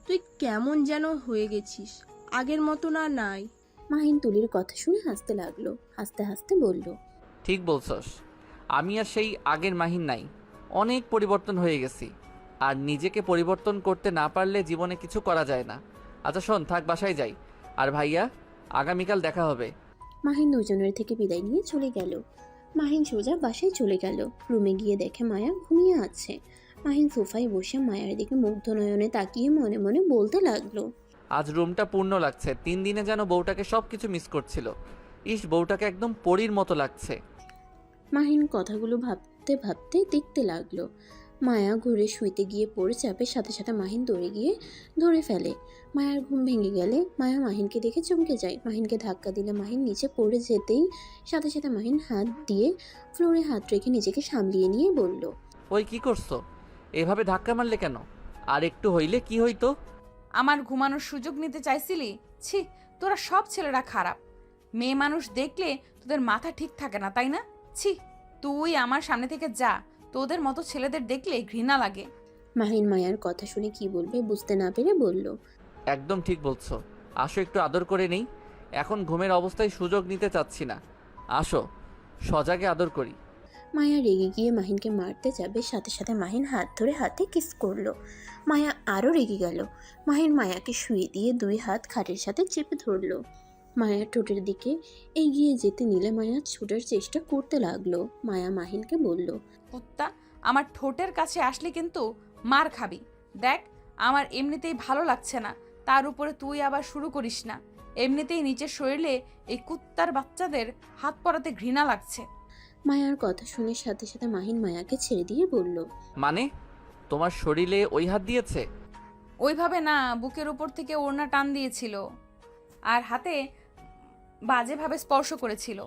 তুই কেমন যেন হয়ে গেছিস, আগের মতো না নাই। মাহিন তুলির কথা শুনে হাসতে লাগলো। হাসতে হাসতে বলল, ঠিক বলছস, আমি আর সেই আগের মাহিন নাই, অনেক পরিবর্তন হয়ে গেছি। আর নিজেকে পরিবর্তন করতে না পারলে জীবনে কিছু করা যায় না। আচ্ছা শোন, থাক, বাসায় যাই। আর ভাইয়া, আগামীকাল দেখা হবে। মাহিন দুজনের থেকে বিদায় নিয়ে চলে গেল। মাহিন সোজা বাসায় চলে গেল। রুমে গিয়ে দেখে মায়া ঘুমিয়ে আছে। মাহিন সোফায় বসে মায়ের দিকে মুগ্ধ নয়নে তাকিয়ে মনে মনে বলতে লাগলো, আজ রুমটা পূর্ণ লাগছে। 3 দিনে যেন বউটাকে সব কিছু মিস করছিল। ইস, বউটাকে একদম পরীর মতো লাগছে। মাহিন কথাগুলো ভাবতে ভাবতে দেখতে লাগলো। মায়া ঘুরে শুইতে গিয়ে পড়ে চাপে, সাথে সাথে মাহিন দৌড়ে গিয়ে ধরে ফেলে। মায়ার ঘুম ভেঙে গেলে মায়া মাহিনকে দেখে চমকে যায়। মাহিনকে ধাক্কা দিলে মাহিন নিচে পড়ে যেতেই সাথে সাথে মাহিন হাত দিয়ে ফ্লোরে হাত রেখে নিজেকে সামলিয়ে নিয়ে বলল, ওই কি করছো? এভাবে ধাক্কা মারলে কেন? আর একটু হইলে কি হইতো? আমার ঘুমানোর সুযোগ নিতে চাইছিলি? ছি, তোরা সব ছেলেরা খারাপ। মেয়ে মানুষ দেখলে তোদের মাথা ঠিক থাকে না, তাই না? ছি, তুই আমার সামনে থেকে যা, তোদের মতো ছেলেদের দেখলে ঘৃণা লাগে। মাহিন মায়ার কথা শুনে কি বলবে বুঝতে না পেরে বলল, একদম ঠিক বলছো। আসো, একটু আদর করে নেই। এখন ঘুমের অবস্থায় সুযোগ নিতে চাচ্ছি না। আসো, সজাগে আদর করি। মায়া রেগে গিয়ে মাহিনকে মারতে যাবে, সাথে সাথে মাহিন হাত ধরে হাতে কিস করলো। মায়া আরও রেগে গেল। মাহিন মায়াকে শুয়ে দিয়ে 2 হাত খাটের সাথে চেপে ধরলো। মায়া ঠোঁটের দিকে এগিয়ে যেতে নিলে মায়া ছুটার চেষ্টা করতে লাগলো। মায়া মাহিনকে বলল, কুত্তা, আমার ঠোঁটের কাছে আসলে কিন্তু মার খাবি। দেখ, আমার এমনিতেই ভালো লাগছে না, তার উপরে তুই আবার শুরু করিস না। এমনিতেই নিচের শরীরে এই কুত্তার বাচ্চাদের হাত পরাতে ঘৃণা লাগছে। মায়ার কথা শুনে সাথে সাথে মাহিন মায়াকে ছেড়ে দিয়ে বলল, মানে তোমার শরীরে ওই হাত দিয়েছে? ওইভাবে না, বুকের উপর থেকে ওড়না টান দিয়েছিল আর হাতে বাজেভাবে স্পর্শ করেছিল।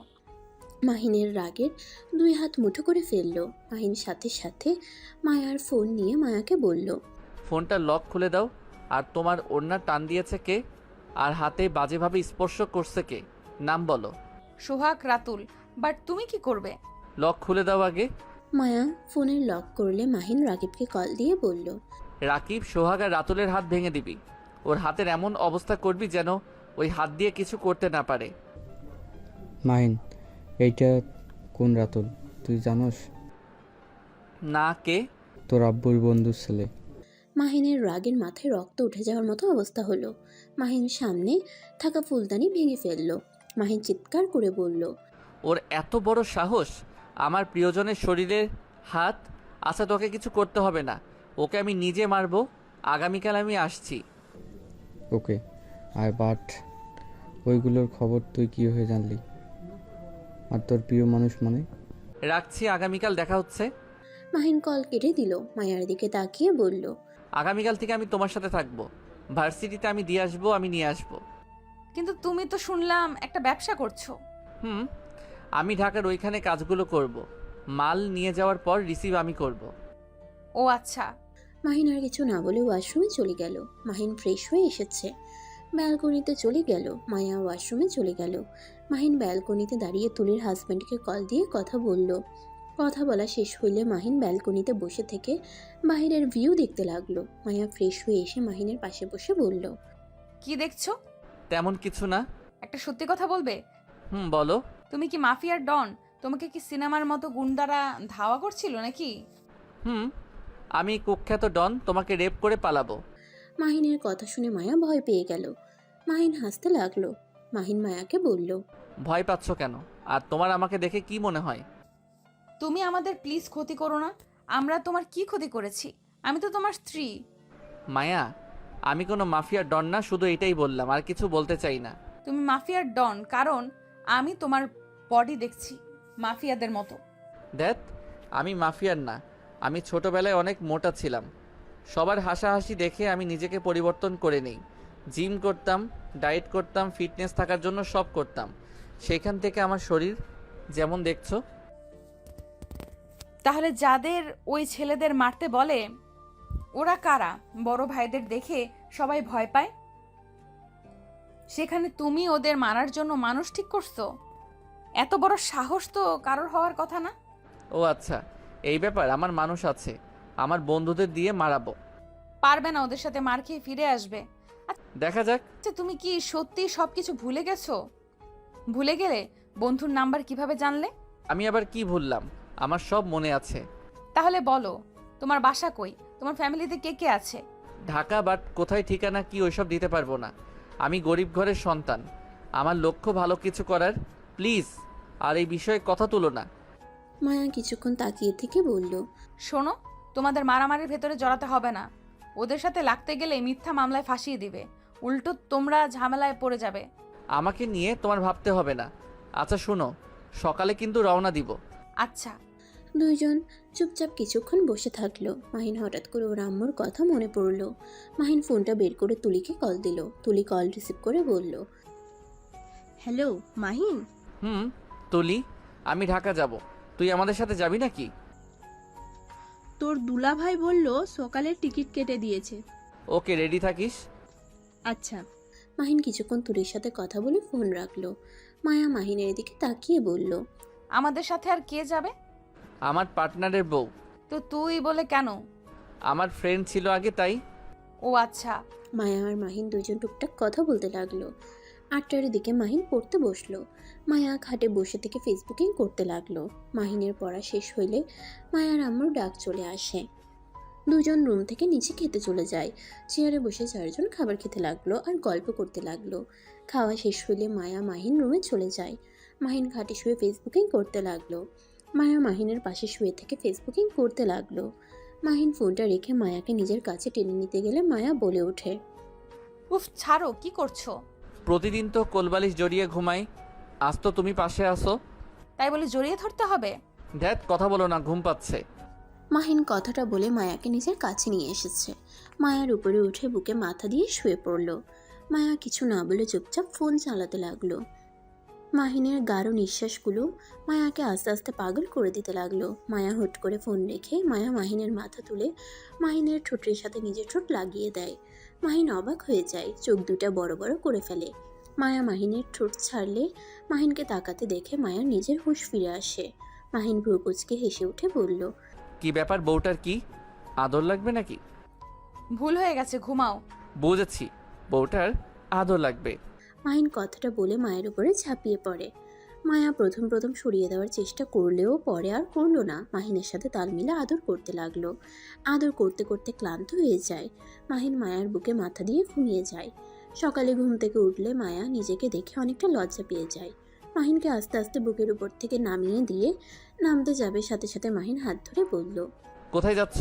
মাহিনের রাগের 2 হাত মুঠো করে ফেললো। মাহিন সাথে সাথে মায়ার ফোন নিয়ে মায়াকে বলল, ফোনটা লক খুলে দাও। আর তোমার ওড়না টান দিয়েছে কে? আর হাতে বাজেভাবে স্পর্শ করছে কে? নাম বলো। সোহাগ রাতুল। বাট তুমি কি করবে? লক খুলে দাও আগে। মায়া ফোনের লক করলে মাহিন রাকিবকে কল দিয়ে বলল, রাকিব, সোহাগ আর রাতুলের হাত ভেঙে দিবি। ওর হাতের এমন অবস্থা করবি যেন ওই হাত দিয়ে কিছু করতে না পারে। মাহিন, এইটা কোন রাতুল তুই জানোস? না, কে? তোর আব্বুর বন্ধুর ছেলে। মাহিনের রাগের মাথায় রক্ত উঠে যাওয়ার মতো অবস্থা হলো। মাহিন সামনে থাকা ফুলদানি ভেঙে ফেললো। মাহিন চিৎকার করে বলল, ওর এত বড় সাহস আমার প্রিয়জনের শরীরের হাত। আচ্ছা, তোকে কিছু করতে হবে না, ওকে আমি নিজে মারবো। আগামীকাল আমি আসছি। ওকে আয়, বাট ওইগুলোর খবর তুই কীভাবে জানলি? আর তোর প্রিয় মানুষ মানে? রাখছি, আগামীকাল দেখা হচ্ছে। মাহিন কল কেটে দিল। মায়ার দিকে তাকিয়ে বলল, আগামীকাল থেকে আমি তোমার সাথে থাকবো। ভার্সিটিতে আমি দিয়ে আসবো, আমি নিয়ে আসবো। কিন্তু তুমি তো শুনলাম একটা ব্যবসা করছো। আমি ঢাকার ওইখানে কাজগুলো করব। মাল নিয়ে যাওয়ার পর রিসিভ আমি করব। ও আচ্ছা। মাহিন আর কিছু না বলে ওয়াশরুমে চলে গেল। মাহিন ফ্রেশ হয়ে এসেছে, ব্যালকনিতে চলে গেল। মায়া ওয়াশরুমে চলে গেল। মাহিন ব্যালকনিতে দাঁড়িয়ে তুলির হাজব্যান্ডকে কল দিয়ে কথা বলল। কথা বলা শেষ হইলে মাহিন ব্যালকনিতে বসে থেকে বাইরের ভিউ দেখতে লাগলো। মায়া ফ্রেশ হয়ে এসে মাহিনের পাশে বসে বলল, কি দেখছো? তেমন কিছু না। একটা সত্যি কথা বলবে? বলো। তুমি কি মাফিয়ার ডন? তোমাকে কি সিনেমার মতো গুন্ডারা ধাওয়া করছিল নাকি? আমি কুখ্যাত ডন, তোমাকে রেপ করে পালাবো। মাহিনের কথা শুনে মায়া ভয় পেয়ে গেল। মাহিন হাসতে লাগলো। মাহিন মায়াকে বলল, ভয় পাচ্ছ কেন? আর তোমার আমাকে দেখে কি মনে হয়? তুমি আমাদের প্লিজ ক্ষতি করো না। আমরা তোমার কি ক্ষতি করেছি? আমি তো তোমার স্ত্রী। মায়া, আমি কোনো মাফিয়ার ডন না, শুধু এটাই বললাম, আর কিছু বলতে চাই না। তুমি মাফিয়ার ডন, কারণ আমি তোমার বডি দেখছি মাফিয়াদের মতো। দেখ, আমি মাফিয়ার না। আমি ছোটবেলায় অনেক মোটা ছিলাম। সবার হাসাহাসি দেখে আমি নিজেকে পরিবর্তন করে নেই। জিম করতাম, ডায়েট করতাম, ফিটনেস থাকার জন্য সব করতাম। সেখান থেকে আমার শরীর যেমন দেখছো। তাহলে যাদের ওই ছেলেদের মারতে বলে ওরা কারা? বড় ভাইদের দেখে সবাই ভয় পায়, সেখানে তুমি ওদের মারার জন্য মানুষ ঠিক করছো? এত বড় সাহস তো কারোর হওয়ার কথা না। ও আচ্ছা, এই ব্যাপার। আমার মানুষ আছে, আমার বন্ধুদের দিয়ে মারাবো। পারবে না, ওদের সাথে মার খেয়ে ফিরে আসবে। দেখা যাক। আচ্ছা, তুমি কি সত্যি সবকিছু ভুলে গেছো? ভুলে গেলে বন্ধুর নাম্বার কিভাবে জানলে? আমি আবার কি ভুললাম? আমার সব মনে আছে। তাহলে বলো, তোমার বাসা কই? তোমার ফ্যামিলিতে কে কে আছে? ঢাকা, বাট কোথায় ঠিকানা কি ওইসব দিতে পারবো না। আমি গরিব ঘরের সন্তান। আমার লক্ষ্য ভালো কিছু করার। প্লিজ আর এই বিষয়ে কথা তুলো না। মায়া কিছুক্ষণ তাকিয়ে থেকে বলল, শোনো, তোমাদের মারামারির ভেতরে জড়াতে হবে না। ওদের সাথে লাগতে গেলে মিথ্যা মামলায় ফাঁসিয়ে দিবে, উল্টো তোমরা ঝামেলায় পড়ে যাবে। আমাকে নিয়ে তোমার ভাবতে হবে না। আচ্ছা শোনো, সকালে কিন্তু রওনা দিব। আচ্ছা। দুইজন চুপচাপ কিছুক্ষণ বসে থাকলো। মাহিন হঠাৎ করে ওর আম্মুর কথা মনে পড়ল। মাহিন ফোনটা বের করে তুলিকে কল দিল। তুলি কল রিসিভ করে বলল, হ্যালো মাহিন। তুলি, আমি ঢাকা যাব। তুই আমাদের সাথে যাবি নাকি? তোর দুলাভাই বলল সকালের টিকিট কেটে দিয়েছে। ওকে, রেডি থাকিস। আচ্ছা। মাহিন কিছুক্ষণ তুলির সাথে কথা বলে ফোন রাখলো। মায়া মাহিনের দিকে তাকিয়ে বলল, আমাদের সাথে আর কে যাবে? আমার পার্টনারের বউ। তো তুই বলে কেন? আমার ফ্রেন্ড ছিল আগে, তাই। ও আচ্ছা। মায়া আর মাহিন দুজন টুকটাক কথা বলতে লাগলো। 8টার দিকে মাহিন পড়তে বসলো। মায়া খাটে বসে থেকে ফেসবুকিং করতে লাগলো। মাহিনের পড়া শেষ হইলে মায়ার আম্মুর ডাক চলে আসে। দুজন রুম থেকে নিচে খেতে চলে যায়। চেয়ারে বসে চারজন খাবার খেতে লাগলো আর গল্প করতে লাগলো। খাওয়া শেষ হইলে মায়া মাহিন রুমে চলে যায়। মাহিন খাটে শুয়ে ফেসবুকিং করতে লাগলো। মায়া মাহিনের পাশে শুয়ে থেকে ফেসবুকিং করতে লাগলো। মাহিন ফোনটা রেখে মায়াকে নিজের কাছে টেনে নিতে গেলে মায়া বলে ওঠে, উফ, ছাড়ো, কি করছো? প্রতিদিন তো কোলবালিশ জড়িয়ে ঘুমাই, আজ তো তুমি পাশে আসো। তাই বলে জড়িয়ে ধরতে হবে? ধ্যাত, কথা বলো না, ঘুম পাচ্ছে। মাহিন কথাটা বলে মায়াকে নিজের কাছে নিয়ে এসেছে। মায়ার উপরে উঠে বুকে মাথা দিয়ে শুয়ে পড়ল। মায়া কিছু না বলে চুপচাপ ফোন চালাতে লাগলো। মাহিনের গাঢ় নিঃশ্বাসগুলো মায়াকে আস্তে আস্তে পাগল করে দিতে লাগলো। মায়া হুট করে ফোন রেখে মাহিনের মাথা তুলে মাহিনের ঠোঁটের সাথে নিজের ঠোঁট লাগিয়ে দেয়। মাহিন অবাক হয়ে যায়, চোখ দুটা বড় বড় করে ফেলে। মায়া মাহিনের ঠোঁট ছাড়লে মাহিনকে তাকাতে দেখে মায়ার নিজের হুঁশ ফিরে আসে। মাহিন ভ্রু কুঁচকে হেসে উঠে বলল, কি ব্যাপার, বউটার কি আদর লাগবে নাকি? ভুল হয়ে গেছে, ঘুমাও। বুঝেছি, বউটার আদর লাগবে। মাহিন কথাটা বলে মায়ের উপরে ঝাঁপিয়ে পড়ে। মায়া প্রথম প্রথম সরিয়ে দেওয়ার চেষ্টা করলেও পরে আর করলো না। মাহিনের সাথে তাল মিলে আদর করতে লাগলো। আদর করতে করতে ক্লান্ত হয়ে যায়। মাহিন মায়ার বুকে মাথা দিয়ে ঘুমিয়ে যায়। সকালে ঘুম থেকে উঠলে মায়া নিজেকে দেখে অনেকটা লজ্জা পেয়ে যায়। মাহিনকে আস্তে আস্তে বুকের উপর থেকে নামিয়ে দিয়ে নামতে যাবে, সাথে সাথে মাহিন হাত ধরে বলল, কোথায় যাচ্ছ?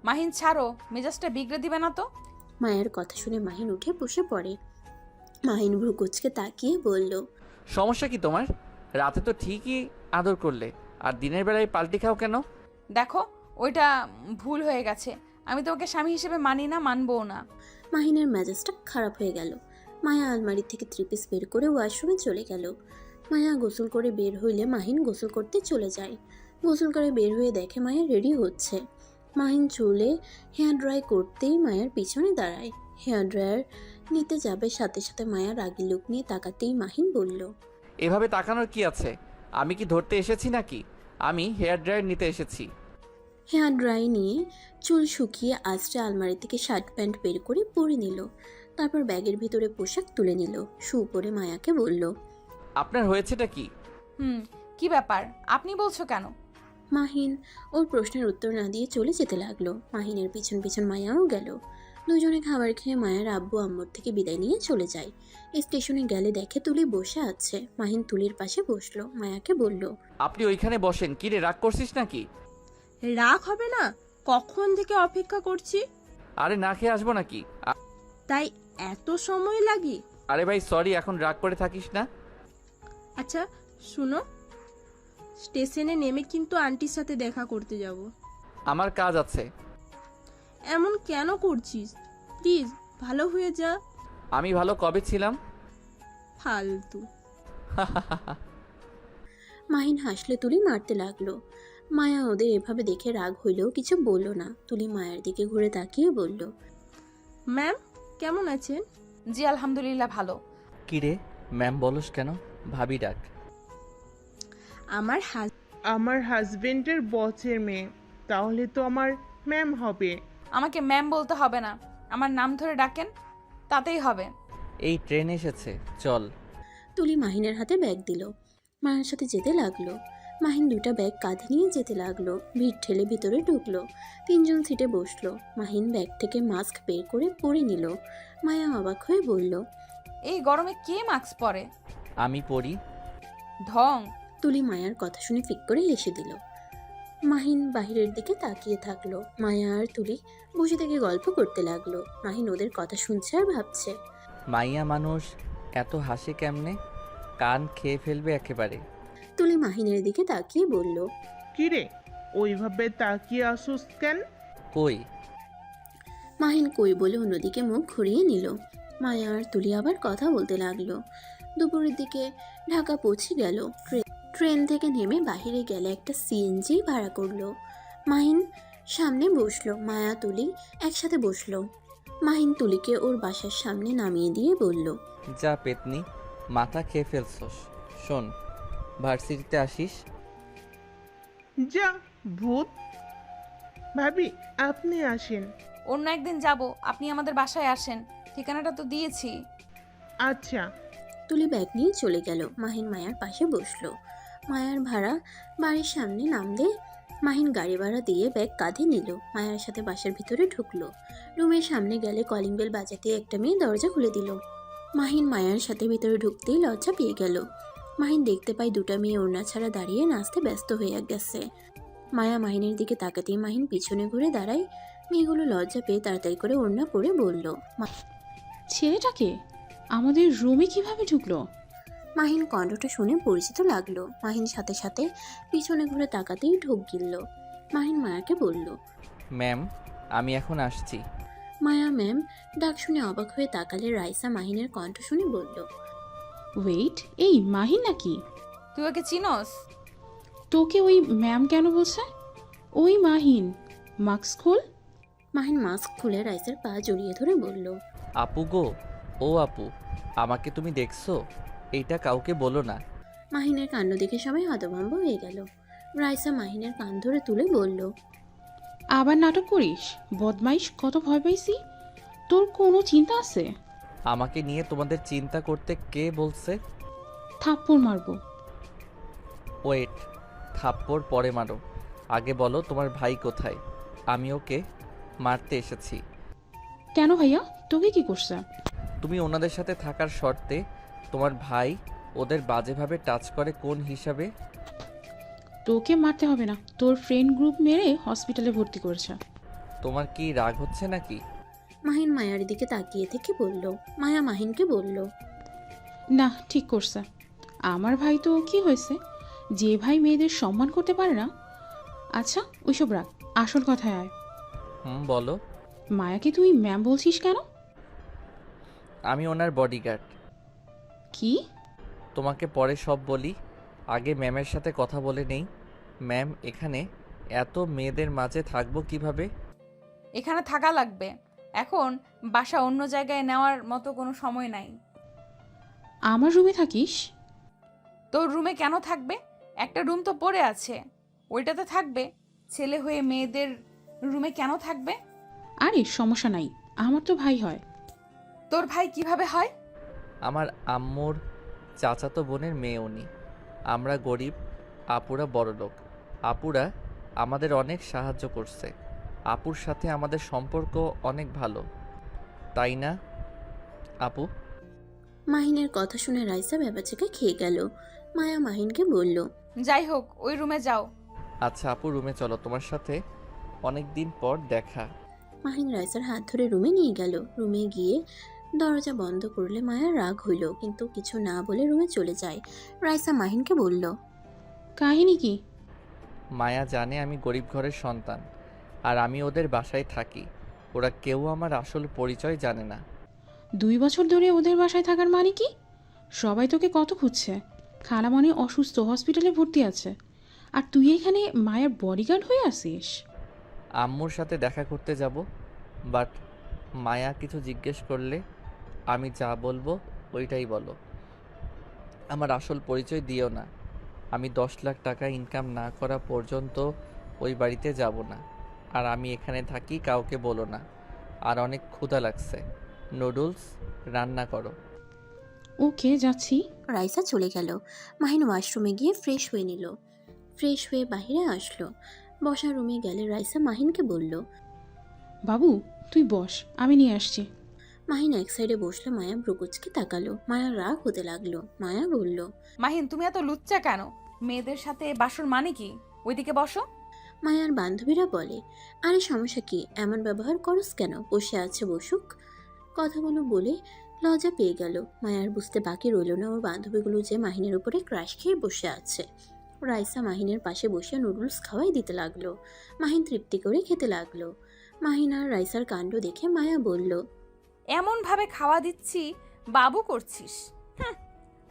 মাহিন ছাড়ো, মেজাজটা বিগড়ে দিবে না তো? মায়ের কথা শুনে মাহিন উঠে বসে পড়ে। মাহিন ভ্রু কুঁচকে তাকিয়ে বলল, সমস্যা কি তোমার? রাতে তো ঠিকই আদর করলে, আর দিনের বেলায় পাল্টি খাও কেন? দেখো, ওইটা ভুল হয়ে গেছে। আমি তোমাকে স্বামী হিসেবে মানি না, মানবও না। মাহিনের মেজাজটা খারাপ হয়ে গেল। মায়া আলমারি থেকে 3 পিস বের করে ওয়াশরুমে চলে গেল। মায়া গোসল করে বের হইলে মাহিন গোসল করতে চলে যায়। গোসল করে বের হয়ে দেখে মায়া রেডি হচ্ছে। মাহিন চুলে হেয়ার ড্রাই করতেই মায়ের পিছনে দাঁড়ায়। হেয়ার ড্রায়ার নিতে যাবে, সাথে সাথে মায়া রাগী লুক নিয়ে তাকাতেই মাহিন বলল, এভাবে তাকানোর কি আছে? আমি কি ধরতে এসেছি নাকি? আমি হেয়ার ড্রায়ার নিতে এসেছি। হেয়ার ড্রাই নিয়ে চুল শুকিয়ে আস্তে আলমারি থেকে শার্ট প্যান্ট বের করে পরে নিল। তারপর ব্যাগের ভিতরে পোশাক তুলে নিল। শু পরে মায়াকে বলল। আপনার হয়েছেটা কি? কি ব্যাপার, আপনি বলছো কেন? মাহিন ওর প্রশ্নের উত্তর না দিয়ে চলে যেতে লাগলো। মাহিনের পিছন পিছন মায়াও গেল। দুজনে খাবার খেয়ে মায়ের আব্বু আম্মুর থেকে বিদায় নিয়ে চলে যায়। স্টেশনে গেলে দেখে তুলি বসে আছে। মাহিন তুলির পাশে বসলো। মায়াকে বলল। আপনি ওইখানে বসেন। কি রে, রাগ করছিস নাকি? রাগ হবে না? কখন থেকে অপেক্ষা করছি। আরে না খেয়ে আসবো নাকি? তাই এত সময় লাগে? আরে ভাই সরি, এখন রাগ করে থাকিস না। আচ্ছা শুনো, স্টেশনে নেমে কিন্তু আন্টির সাথে দেখা করতে যাব। আমার কাজ আছে। এমন কেন করছিস? প্লিজ ভালো হয়ে যা। আমি ভালো কবে ছিলাম? ফালতু। মাহিন হাসলে তুলি মারতে লাগলো। মায়া ওদের এভাবে দেখে রাগ হইলেও কিছু বলল না। তুলি মায়ের দিকে ঘুরে তাকিয়ে বলল। ম্যাম কেমন আছেন? জি আলহামদুলিল্লাহ ভালো। কি রে ম্যাম বলস কেন? ভাবি ডাক। আমার আমার হাজবেন্ডের বসের মেয়ে, তাহলে তো আমার ম্যাম হবে। আমাকে ম্যাম বলতে হবে না, আমার নাম ধরে ডাকেন, তাতেই হবে। এই ট্রেন এসেছে, চল। তুলি মাহিনের হাতে ব্যাগ দিল। মায়ের সাথে যেতে লাগলো। মাহিন দুটা ব্যাগ কাঁধে নিয়ে যেতে লাগলো। ভিড় ঠেলে ভিতরে ঢুকলো। তিনজন সিটে বসলো। মাহিন ব্যাগ থেকে মাস্ক বের করে পরে নিল। মায়া অবাক হয়ে বলল। এই গরমে কে মাস্ক পরে? আমি পড়ি। ঢং। তুলি মায়ার কথা শুনে ফিক করে হেসে দিল। মাহিন বাহিরের দিকে তাকিয়ে থাকলো। মায়া আর তুলি বসে থেকে গল্প করতে লাগলো। মাহিন ওদের কথা শুনছে আর ভাবছে। মাইয়া মানুষ এত হাসে কেমনে? কান খেয়ে ফেলবে একেবারে। তুলি মাহিনের দিকে তাকিয়ে বলল। কিরে ওইভাবে তাকিয়ে আসুস কেন? কই? মাহিন কই বলে অন্যদিকে মুখ ঘুরিয়ে নিল। মায়া আর তুলি আবার কথা বলতে লাগলো। দুপুরের দিকে ঢাকা পৌঁছে গেল। ট্রেন থেকে নেমে বাইরে গেলে একটা সিএনজি ভাড়া করলো। মাহিন সামনে বসলো। মায়া তুলি একসাথে বসলো। মাহিন তুলিকে ওর বাসার সামনে নামিয়ে দিয়ে বলল। যা পেতনি, মাথা খেয়ে ফেলছস। শোন, ভার্সিটিতে আসিস। যা ভূত। ভাবি আপনি আসেন। অন্য একদিন যাব, আপনি আমাদের বাসায় আসেন, ঠিকানাটা তো দিয়েছি। আচ্ছা। তুলি ব্যাগ নিয়ে চলে গেল। মাহিন মায়ার পাশে বসলো। মায়ার ভাড়া বাড়ির সামনে নামলে মাহিন গাড়ি ভাড়া দিয়ে ব্যাগ কাঁধে নিল। মায়ার সাথে বাসার ভিতরে ঢুকলো। রুমের সামনে গেলে কলিং বেল বাজাতে একটা মেয়ে দরজা খুলে দিল। মাহিন মায়ার সাথে ভিতরে ঢুকতেই লজ্জা পেয়ে গেল। মাহিন দেখতে পায় দুটা মেয়ে ওড়না ছাড়া দাঁড়িয়ে নাচতে ব্যস্ত হয়ে গেছে। মায়া মাহিনের দিকে তাকাতেই মাহিন পিছনে ঘুরে দাঁড়ায়। মেয়েগুলো লজ্জা পেয়ে তাড়াতাড়ি করে ওড়না পরে বলল। ছেলেটাকে আমাদের রুমে কিভাবে ঢুকলো? মাহিন কণ্ঠটা শুনে পরিচিত লাগলো। মাহিন সাথে সাথে পিছনে ঘুরে তাকাতেই ঢোক গিলল। মাহিন মায়াকে বলল। ম্যাম, আমি এখন আসছি। মায়া ম্যাম ডাক শুনে অবাক হয়ে তাকালে রাইসা মাহিনের কণ্ঠ শুনে বলল। ওয়েট, এই মাহিন নাকি? তুই ওকে চিনস? তোকে ওই ম্যাম কেন বলছে? ওই মাহিন, মাস্ক খোল। মাহিন মাস্ক খুলে রাইসার পা জড়িয়ে ধরে বলল। আপু গো, ও আপু, আমাকে তুমি দেখছো? এইটা কাউকে বলো না। মাহিনের কাণ্ড দেখে সবাই হতভম্ব হয়ে গেল। রাইসা মাহিনের কান ধরে তুলে বলল। আবার নাটক করিস? বদমাইশ, কত ভয় পাইছি। তোর কোনো চিন্তা আছে? আমাকে নিয়ে তোমাদের চিন্তা করতে কে বলছে? থাপ্পড় মারবো। ওয়েট, থাপ্পড় পরে মারো। আগে বলো তোমার ভাই কোথায়? আমি ওকে মারতে এসেছি। কেন ভাইয়া, তোকে কি করছে? তুমি ওনাদের সাথে থাকার শর্তে তোমার ভাই ওদের বাজেভাবে টাচ করে কোন হিসাবে? তোকে মারতে হবে না, তোর ফ্রেন্ড গ্রুপ মেরে হসপিটালে ভর্তি করেছে। তোমার কি রাগ হচ্ছে নাকি? মাহিন মায়ার দিকে তাকিয়ে থেকে বলল। মায়া মাহিনকে বলল। না, ঠিক করছে। আমার ভাই তো কি হয়েছে, যে ভাই মেয়েদের সম্মান করতে পারে না। আচ্ছা ওইসব রাখ, আসল কথায় আয়। বলো। মায়াকে তুই ম্যাম বলছিস কেন? আমি ওনার বডিগার্ড। কি? তোমাকে পরে সব বলি, আগে ম্যামের সাথে কথা বলে নেই। ম্যাম, এখানে এত মেয়েদের মাঝে থাকবো কিভাবে? এখানে থাকা লাগবে, এখন বাসা অন্য জায়গায় নেওয়ার মতো কোনো সময় নাই। আমার রুমে থাকিস? তোর রুমে কেন থাকবে? একটা রুম তো পড়ে আছে, ওইটাতে থাকবে। ছেলে হয়ে মেয়েদের রুমে কেন থাকবে? আরে সমস্যা নাই, আমার তো ভাই হয়। তোর ভাই কিভাবে হয়? আমার আম্মুর চাচাতো বোনের মেয়ে উনি। আমরা গরিব, আপুরা বড়লোক। আপুরা আমাদের অনেক সাহায্য করছে। আপুর সাথে আমাদের সম্পর্ক অনেক ভালো, তাই না আপু? মাহিনের কথা শুনে রাইসা ব্যাপারটাকে খেয়ে গেল। মায়া মাহিনকে বলল, যাই হোক, ওই রুমে যাও। আচ্ছা আপু, রুমে চলো, তোমার সাথে অনেক দিন পর দেখা। মাহিন রাইসার হাত ধরে রুমে নিয়ে গেল। রুমে গিয়ে দরজা বন্ধ করলে মায়ার রাগ হইল, কিন্তু কিছু না বলে রুমে চলে যায়। রাইসা মাহিনকে বলল, কাহিনী কি? মায়া জানে আমি গরিব ঘরের সন্তান, আর আমি ওদের বাসায় থাকি। ওরা কেউ আমার আসল পরিচয় জানে না। 2 বছর ধরে ওদের বাসায় থাকার মানে কি? সবাই তোকে কত খুঁজছে। খালামণি অসুস্থ, হসপিটালে ভর্তি আছে, আর তুই এখানে মায়ের বডিগার্ড হয়ে আসিস? আম্মুর সাথে দেখা করতে যাব, বাট মায়া কিছু জিজ্ঞেস করলে আমি যা বলবো ওইটাই বলো। আমার আসল পরিচয় দিও না। আমি 10 লাখ টাকা ইনকাম না করা পর্যন্ত ওই বাড়িতে যাব না। আর আমি এখানে থাকি, কাউকে বলো না। আর অনেক ক্ষুধা লাগছে, নুডলস রান্না করো। ওকে, যাচ্ছি। রাইসা চলে গেল। মাহিন ওয়াশরুমে গিয়ে ফ্রেশ হয়ে নিল। ফ্রেশ হয়ে বাইরে আসলো। বসার রুমে গেলে রাইসা মাহিনকে বলল, বাবু তুই বস, আমি নিয়ে আসছি। মাহিন এক সাইডে বসলে মায়া ব্রুকুচকে তাকালো। মায়ার রাগ হতে লাগলো। মায়া বলল, মাহিন, তুমি এত লুচ্চা কেন? মেয়েদের সাথে বাসর মানে কি? ওইদিকে বসো। মায়ার বান্ধবীরা বলে, আরে সমস্যা কি, এমন ব্যবহার করস কেন? বসে আছে বসুক। কথাগুলো বলে লজ্জা পেয়ে গেল। মায়ার বুঝতে বাকি রইল না ওর বান্ধবীগুলো যে মাহিনের উপরে ক্রাশ খেয়ে বসে আছে। রাইসা মাহিনের পাশে বসে নুডলস খাওয়াই দিতে লাগলো। মাহিন তৃপ্তি করে খেতে লাগলো। মাহিন আর রাইসার কাণ্ড দেখে মায়া বলল, এমন ভাবে খাওয়া দিচ্ছি, বাবু করছিস?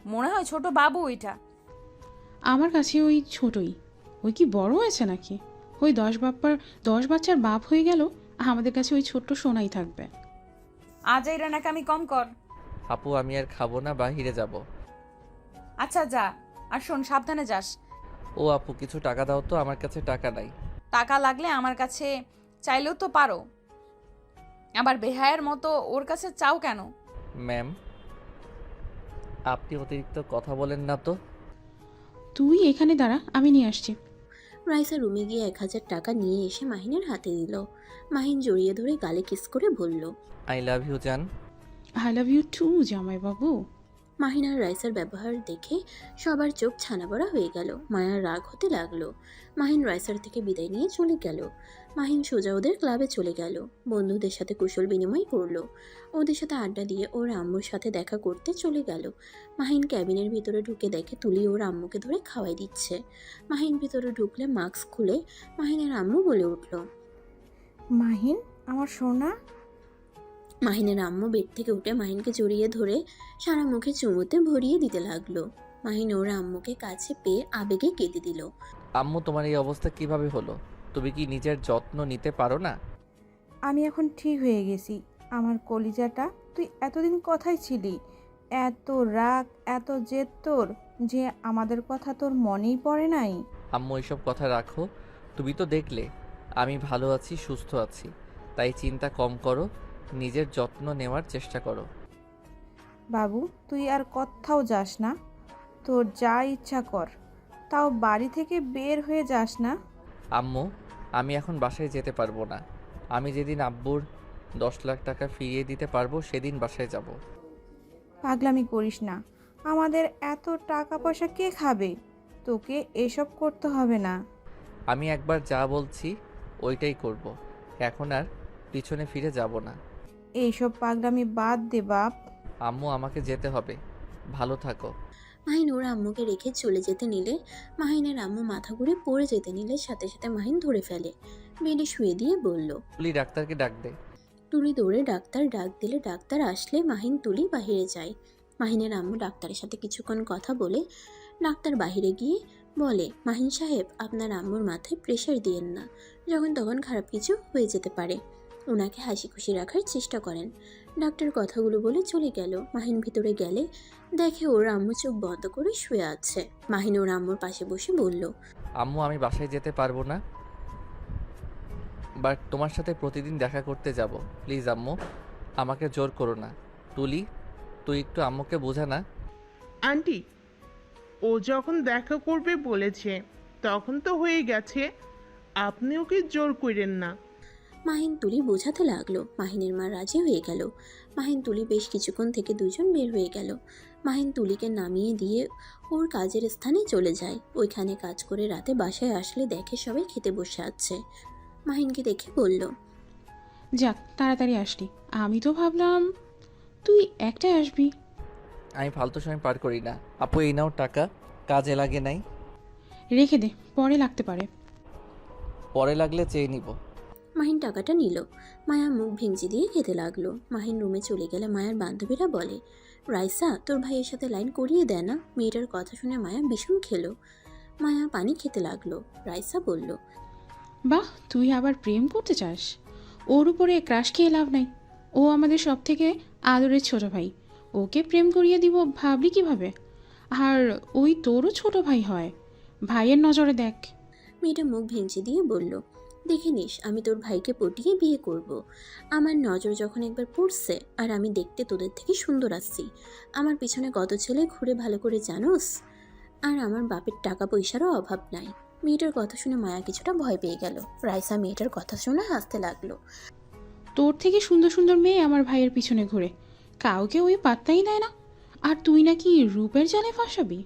মনে হয় ছোট বাবু ওইটা। আমার কাছে ওই ছোটই। ওই কি বড় হয়েছে নাকি? ওই 10 বাচ্চার বাপ হয়ে গেল, আমাদের কাছে ওই ছোট্ট সোনাই থাকবে। আজ এই রান্নাকামি কম কর। আপু আমি আর খাবো না, বাহিরে যাব। আচ্ছা যা, আর শোন, সাবধানে যাস। ও আপু কিছু টাকা দাও তো, আমার কাছে টাকা নাই। টাকা লাগলে আমার কাছে চাইলেও তো পারো। আবার বেহায়ের মতো ওর কাছে চাও কেন? ম্যাম, আপনি অতিরিক্ত কথা বলেন না তো। তুই এখানে দাঁড়া, আমি নিয়ে আসছি। রাইসা রুমে গিয়ে 1000 টাকা নিয়ে এসে মাহিনের হাতে দিল। মাহিন জড়িয়ে ধরে গালে কিস করে বলল, আই লাভ ইউ জান। আই লাভ ইউ টু জামাই বাবু। মাহিন আর রাইসার ব্যবহার দেখে সবার চোখ ছানাবড়া হয়ে গেল। মায়ার রাগ হতে লাগলো। মাহিন রাইসার থেকে বিদায় নিয়ে চলে গেল। মাহিন সোজা ওদের ক্লাবে চলে গেল। বন্ধুদের সাথে কুশল বিনিময় করলো। ওদের সাথে আড্ডা দিয়ে ওর আম্মুর সাথে দেখা করতে চলে গেল। মাহিন ক্যাবিনের ভিতরে ঢুকে দেখে তুলি ওর আম্মুকে ধরে খাওয়াই দিচ্ছে। মাহিন ভিতরে ঢুকলে মাস্ক খুলে মাহিনের আম্মু বলে উঠল, মাহিন আমার সোনা। মাহিনের আম্মু বেড থেকে উঠে মাহিনকে জড়িয়ে ধরে সারা মুখে চুমুতে ভরিয়ে দিতে লাগলো। মাহিন ওর আম্মুকে কাছে পেয়ে আবেগে কেঁদে দিল। আম্মু তোমার এই অবস্থা কিভাবে হলো? তুমি কি নিজের যত্ন নিতে পারো না? আমি এখন ঠিক হয়ে গেছি। আমার কলিজাটা, তুই এতদিন কোথায় ছিলি? এত রাগ, এত জেদ তোর, যে আমাদের কথা তোর মনেই পড়ে নাই। আম্মু এইসব কথা রাখো। তুমি তো দেখলে আমি ভালো আছি, সুস্থ আছি, তাই চিন্তা কম করো, নিজের যত্ন নেওয়ার চেষ্টা করো। বাবু তুই আর কোথাও যাস না, তোর যা ইচ্ছা কর, তাও বাড়ি থেকে বের হয়ে যাস না। আম্মু আমি এখন বাসায় যেতে পারবো না। আমি যেদিন আব্বুর 10 লাখ টাকা ফিরিয়ে দিতে পারবো সেদিন বাসায় যাব। পাগলামি করিস না, আমাদের এত টাকা পয়সা কে খাবে? তোকে এসব করতে হবে না। আমি একবার যা বলছি ওইটাই করব। এখন আর পিছনে ফিরে যাব না। এইসব পাগলামি বাদ দে বাপ। আম্মু আমাকে যেতে হবে, ভালো থাকো। মাহিন ওর আম্মুকে রেখে চলে যেতে নিলে মাহিনের আম্মু মাথা ঘুরে পড়ে যেতে নিলে সাথে সাথে মাহিন ধরে ফেলে। বেডে শুয়ে দিয়ে বলল, তুলি ডাক্তারকে ডাক দে। তুলি দৌড়ে ডাক্তার ডাক দিলে ডাক্তার আসলে মাহিন তুলি বাহিরে যায়। মাহিনের আম্মু ডাক্তারের সাথে কিছুক্ষণ কথা বলে ডাক্তার বাহিরে গিয়ে বলে, মাহিন সাহেব আপনার আম্মুর মাথায় প্রেশার দিয়েন না, যখন তখন খারাপ কিছু হয়ে যেতে পারে। ওনাকে হাসি খুশি রাখার চেষ্টা করেন। ডাক্তার কথাগুলো বলে চলে গেল। মাহিন ভিতরে গেলে দেখে ওর আম্মু চোখ বন্ধ করে শুয়ে আছে। মাহিন ওর আম্মুর পাশে বসে বলল, আম্মু আমি বাসায় যেতে পারবো না, বাট তোমার সাথে প্রতিদিন দেখা করতে যাব। প্লিজ আম্মু, আমাকে জোর করো না। তুলি, তুই একটু আম্মুকে বোঝা না। আন্টি, ও যখন দেখা করবে বলেছে তখন তো হয়ে গেছে, আপনি ওকে জোর করেন না। মাহিন তুলি বোঝাতে লাগলো। মাহিনের মা রাজি হয়ে গেল। মাহিন তুলি বেশ কিছুক্ষণ থেকে দুজন বের হয়ে গেল। মাহিন তুলিকে নামিয়ে দিয়ে ওর কাজের স্থানে চলে যায়। ওইখানে কাজ করে রাতে বাসায় আসলে দেখে সবাই খেতে বসে আছে। মাহিনকে দেখে বলল, যাক তাড়াতাড়ি আসলি, আমি তো ভাবলাম তুই একটাই আসবি। আমি ফালতু সময় পার করি না। আপু এই নাও টাকা, কাজে লাগে নাই, রেখে দে, পরে লাগতে পারে। পরে লাগলে চেয়ে নিব। মাহিন টাকাটা নিল। মায়া মুখ ভেঙচি দিয়ে খেতে লাগলো। মাহিন রুমে চলে গেলে মায়ার বান্ধবীরা বলে, রাইসা তোর ভাইয়ের সাথে লাইন করিয়ে দেয় না। মেয়েটার কথা শুনে মায়া ভীষণ খেলো। মায়া পানি খেতে লাগলো। রাইসা বলল, বাহ, তুই আবার প্রেম করতে চাস? ওর উপরে ক্রাশ খেয়ে লাভ নাই। ও আমাদের সব থেকে আদরের ছোট ভাই, ওকে প্রেম করিয়ে দিব ভাবলি কিভাবে? আর ওই তোরও ছোট ভাই হয়, ভাইয়ের নজরে দেখ। মেয়েটা মুখ ভেঙচি দিয়ে বলল, দেখে নিস আমি তোর ভাইকে পটিয়ে বিয়ে করব। আমার নজর যখন একবার পড়ছে, আর আমি দেখতে তোদের থেকে সুন্দর আসছি, আমার পিছনে কত ছেলে ঘুরে ভালো করে জানোস। আর আমার বাপের টাকা পয়সারও অভাব নাই। মেয়েটার কথা শুনে মায়া কিছুটা ভয় পেয়ে গেল। রাইসা মেয়েটার কথা শুনে হাসতে লাগলো। তোর থেকে সুন্দর সুন্দর মেয়ে আমার ভাইয়ের পিছনে ঘুরে, কাউকে ওই পাত্তাই দেয় না, আর তুই নাকি রূপের জালে ফাঁসাবি।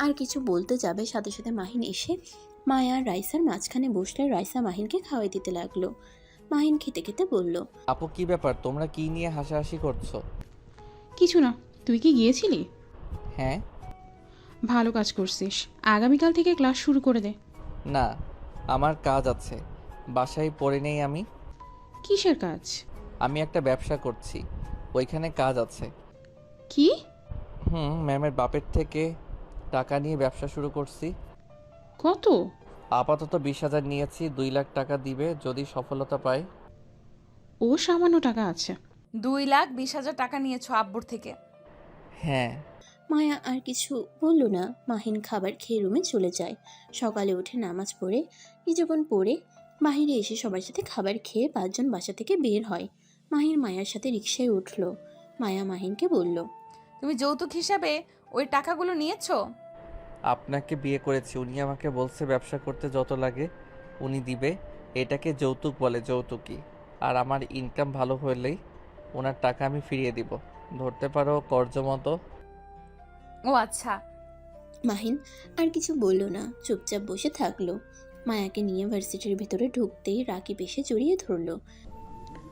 আর কিছু বলতে যাবে, সাথে সাথে মাহিন এসে মায়া আর রাইসার মাঝখানে বসলে রাইসা মাহিনকে খাওয়াই দিতে লাগলো। মাহিন খেতে খেতে বলল, আপু কি ব্যাপার, তোমরা কি নিয়ে হাসাহাসি করছো? কিছু না, তুই কি গিয়েছিলি? হ্যাঁ। ভালো কাজ করছিস, আগামীকাল থেকে ক্লাস শুরু করে দে। না, আমার কাজ আছে, বাসায় পড়ে নেই আমি। কিসের কাজ? আমি একটা ব্যবসা করছি, ওইখানে কাজ আছে। কি? ম্যামের বাপের থেকে টাকা নিয়ে ব্যবসা শুরু করছি। কত? আপাতত 20,000 নিয়েছি, 2 লাখ টাকা দিবে যদি সফলতা পাই। ও সামান্য টাকা আছে। 2,20,000 টাকা নিয়েছো আব্বুর থেকে? হ্যাঁ। মায়া আর কিছু বলল না। মাহিন খাবার খেয়ে রুমে চলে যায়। সকালে উঠে নামাজ পড়ে কিছুক্ষণ পরে বাহিরে এসে সবার সাথে খাবার খেয়ে 5 জন বাসা থেকে বের হয়। মাহিন মায়ার সাথে রিকশায় উঠল। মায়া মাহিনকে বলল, তুমি যৌতুক হিসাবে ওই টাকাগুলো নিয়েছো? আপনাকে বিয়ে করেছি, উনি আমাকে বলছে ব্যবসা করতে যত লাগে উনি দিবে, এটাকে যৌতুক বলে, যৌতুকই। আর আমার ইনকাম ভালো হলেই ওনার টাকা আমি ফিরিয়ে দিব, ধরতে পারো কর্জ মতো। ও আচ্ছা। মাহিন আর কিছু বলল না, চুপচাপ বসে থাকলো। মায়াকে নিয়ে ভার্সিটির ভিতরে ঢুকতেই রাকিব এসে জড়িয়ে ধরল।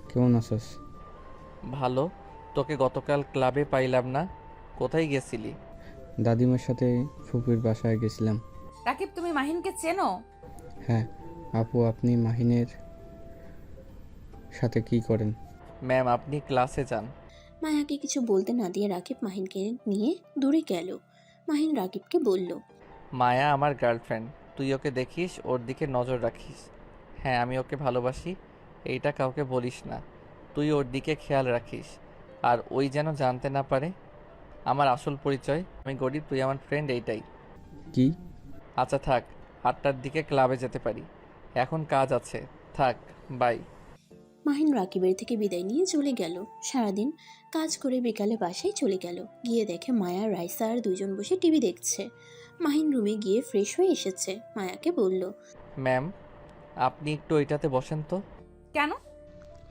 কেমন আছিস? ভালো। তোকে গতকাল ক্লাবে পাইলাম না, কোথায় গেছিলি? দাদিমার সাথে ফুপির বাসায় গেছিলাম। রাকিব, তুমি মাহিনকে চেনো? হ্যাঁ। আপু আপনি মাহিনের সাথে কি করেন? ম্যাম আপনি ক্লাসে যান। মায়াকে কিছু বলতে না দিয়ে রাকিব মাহিনকে নিয়ে দূরে গেল। মাহিন রাকিবকে বলল, মায়া আমার গার্লফ্রেন্ড, তুই ওকে দেখিস, ওর দিকে নজর রাখিস। হ্যাঁ আমি ওকে ভালোবাসি, এইটা কাউকে বলিস না। তুই ওর দিকে খেয়াল রাখিস, আর ওই যেন জানতে না পারে আমার আসল পরিচয়। আমি গরিব, তুই আমার ফ্রেন্ড, এইটাই। কি? আচ্ছা থাক, 8টার দিকে ক্লাবে যেতে পারি, এখন কাজ আছে, থাক, বাই। মাহিন রাকিবের থেকে বিদায় নিয়ে চলে গেল। সারাদিন কাজ করে বিকালে বাসায় চলে গেল। গিয়ে দেখে মায়া রাইসা আর দুজন বসে টিভি দেখছে। মাহিন রুমে গিয়ে ফ্রেশ হয়ে এসেছে। মায়াকে বলল, ম্যাম আপনি একটু ওইটাতে বসেন তো। কেন?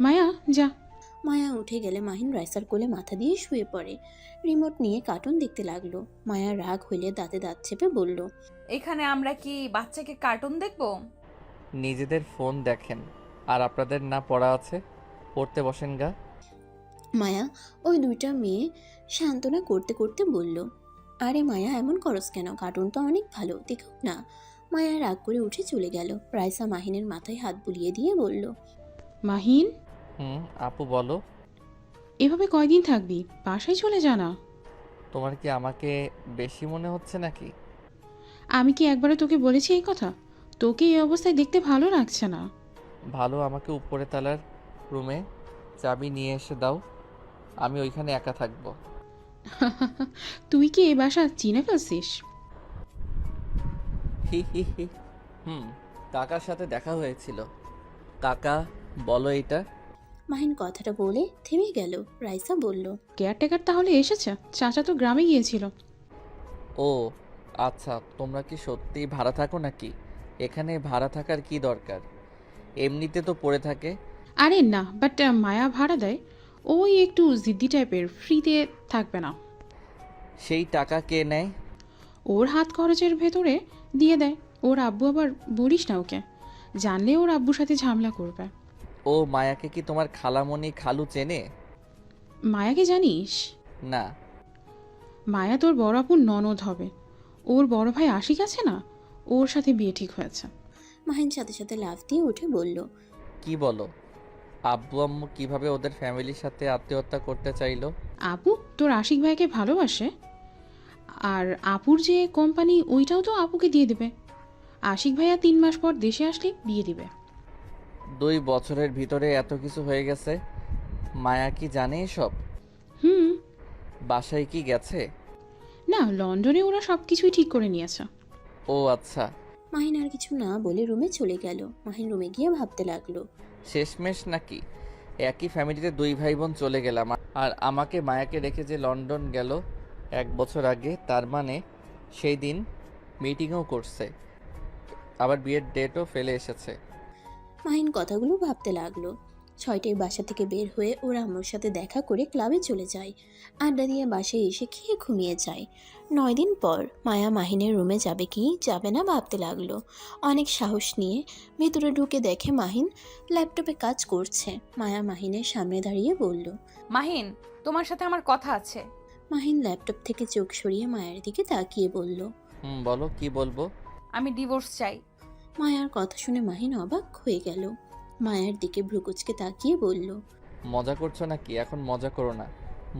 মায়া যা। মায়া উঠে গেলে মাহিন রাইসার কোলে মাথা দিয়ে শুয়ে পড়ে। রিমোট নিয়ে কার্টুন দেখতে লাগলো। মায়া রাগ হইলে দাঁতে দাঁত চেপে বলল, এখানে আমরা কি বাচ্চাকে কার্টুন দেখবো? নিজেদের ফোন দেখেন, আর আপনাদের না পড়া আছে, পড়তে বসেন গা। মায়া ওই দুইটা মেয়ে সান্ত্বনা করতে করতে বলল, আরে মায়া এমন করস কেন, কার্টুন তো অনেক ভালো, দেখো না। মায়া রাগ করে উঠে চলে গেল। রাইসা মাহিনের মাথায় হাত বুলিয়ে দিয়ে বলল, মাহিন, আপু বলো। এভাবে কয়দিন থাকবি? বাসায় চলে যা না। তোমার কি আমাকে বেশি মনে হচ্ছে নাকি? আমি কি একবারে তোকে বলেছি এই কথা? তোকে এই অবস্থায় দেখতে ভালো লাগছে না। ভালো, আমাকে উপরে তালার রুমে নিয়ে চলো। রুমে চাবি নিয়ে এসে দাও, আমি ওইখানে একা থাকবো। তুই কি এই বাসা চিনে ফেলছিস? হি হি হি। কাকার সাথে দেখা হয়েছিল। কাকা, বলো এটা। মাহিন কথাটা বলে থেমে গেল। রাইসা বলল, কেয়ারটেকার তাহলে এসেছে? চাচা তো গ্রামে গিয়েছিল। ও আচ্ছা, তোমরা কি সত্যিই ভাড়া থাকো নাকি? এখানে ভাড়া থাকার কি দরকার, এমনিতে তো পড়ে থাকে। আরে না, বাট মায়া ভাড়া দেয়। ওই একটু জিদ্দি টাইপের, ফ্রিতে থাকবে না। সেই টাকা কে নেয়? ওর হাত খরচের ভেতরে দিয়ে দেয়। ওর আব্বু আবার বলিস না ওকে, জানলে ওর আব্বুর সাথে ঝামেলা করবে। ও মায়াকে কি তোমার খালামণি খালু চেনে? মায়াকে জানিস? না। মায়া তোর বড় আপুর ননদ হবে। ওর বড় ভাই আশিক আছে না, ওর সাথে বিয়ে ঠিক হয়েছে। মাহিন সাথে সাথে লাফ দিয়ে উঠে বলল, কি বলো? আব্বু আম্মু কিভাবে ওদের ফ্যামিলির সাথে আত্মীয়তা করতে চাইলো? আপু তোর আশিক ভাইকে ভালোবাসে, আর আপুর যে কোম্পানি ওইটাও তো আপুকে দিয়ে দেবে। আশিক ভাইয়া 3 মাস পর দেশে আসলে বিয়ে দিবে। 2 বছরের ভিতরে এত কিছু হয়ে গেছে। মায়া কি জানে এসব? হুম। বাসায় কি গেছে? না, লন্ডনে ওরা সব কিছুই ঠিক করে নিয়েছে। ও আচ্ছা। মাহিন আর কিছু না বলে রুমে চলে গেল। মাহিন রুমে গিয়ে ভাবতে লাগলো, শেষমেশ নাকি একই ফ্যামিলিতে 2 ভাই বোন চলে গেলাম, আর আমাকে মায়াকে রেখে যে লন্ডন গেল 1 বছর আগে, তার মানে সেই দিন মিটিংও করছে, আবার বিয়ের ডেটও ফেলে এসেছে। মাহিন কথাগুলো ভাবতে লাগলো। 6টায় বাসা থেকে বের হয়ে ওর আম্মুর সাথে দেখা করে ক্লাবে চলে যায়। আড্ডা দিয়ে বাসায় এসে খেয়ে ঘুমিয়ে যায়। 9 দিন পর মায়া মাহিনের রুমে যাবে কি যাবে না ভাবতে লাগলো। অনেক সাহস নিয়ে ভেতরে ঢুকে দেখে মাহিন ল্যাপটপে কাজ করছে। মায়া মাহিনের সামনে দাঁড়িয়ে বলল, মাহিন, তোমার সাথে আমার কথা আছে। মাহিন ল্যাপটপ থেকে চোখ সরিয়ে মায়ের দিকে তাকিয়ে বলল, বলো, কি বলবো? আমি ডিভোর্স চাই। মায়ার কথা শুনে মাহিন অবাক হয়ে গেল। মায়ের দিকে ভ্রুকুচকে তাকিয়ে বলল, মজা করছো নাকি? এখন মজা করো না,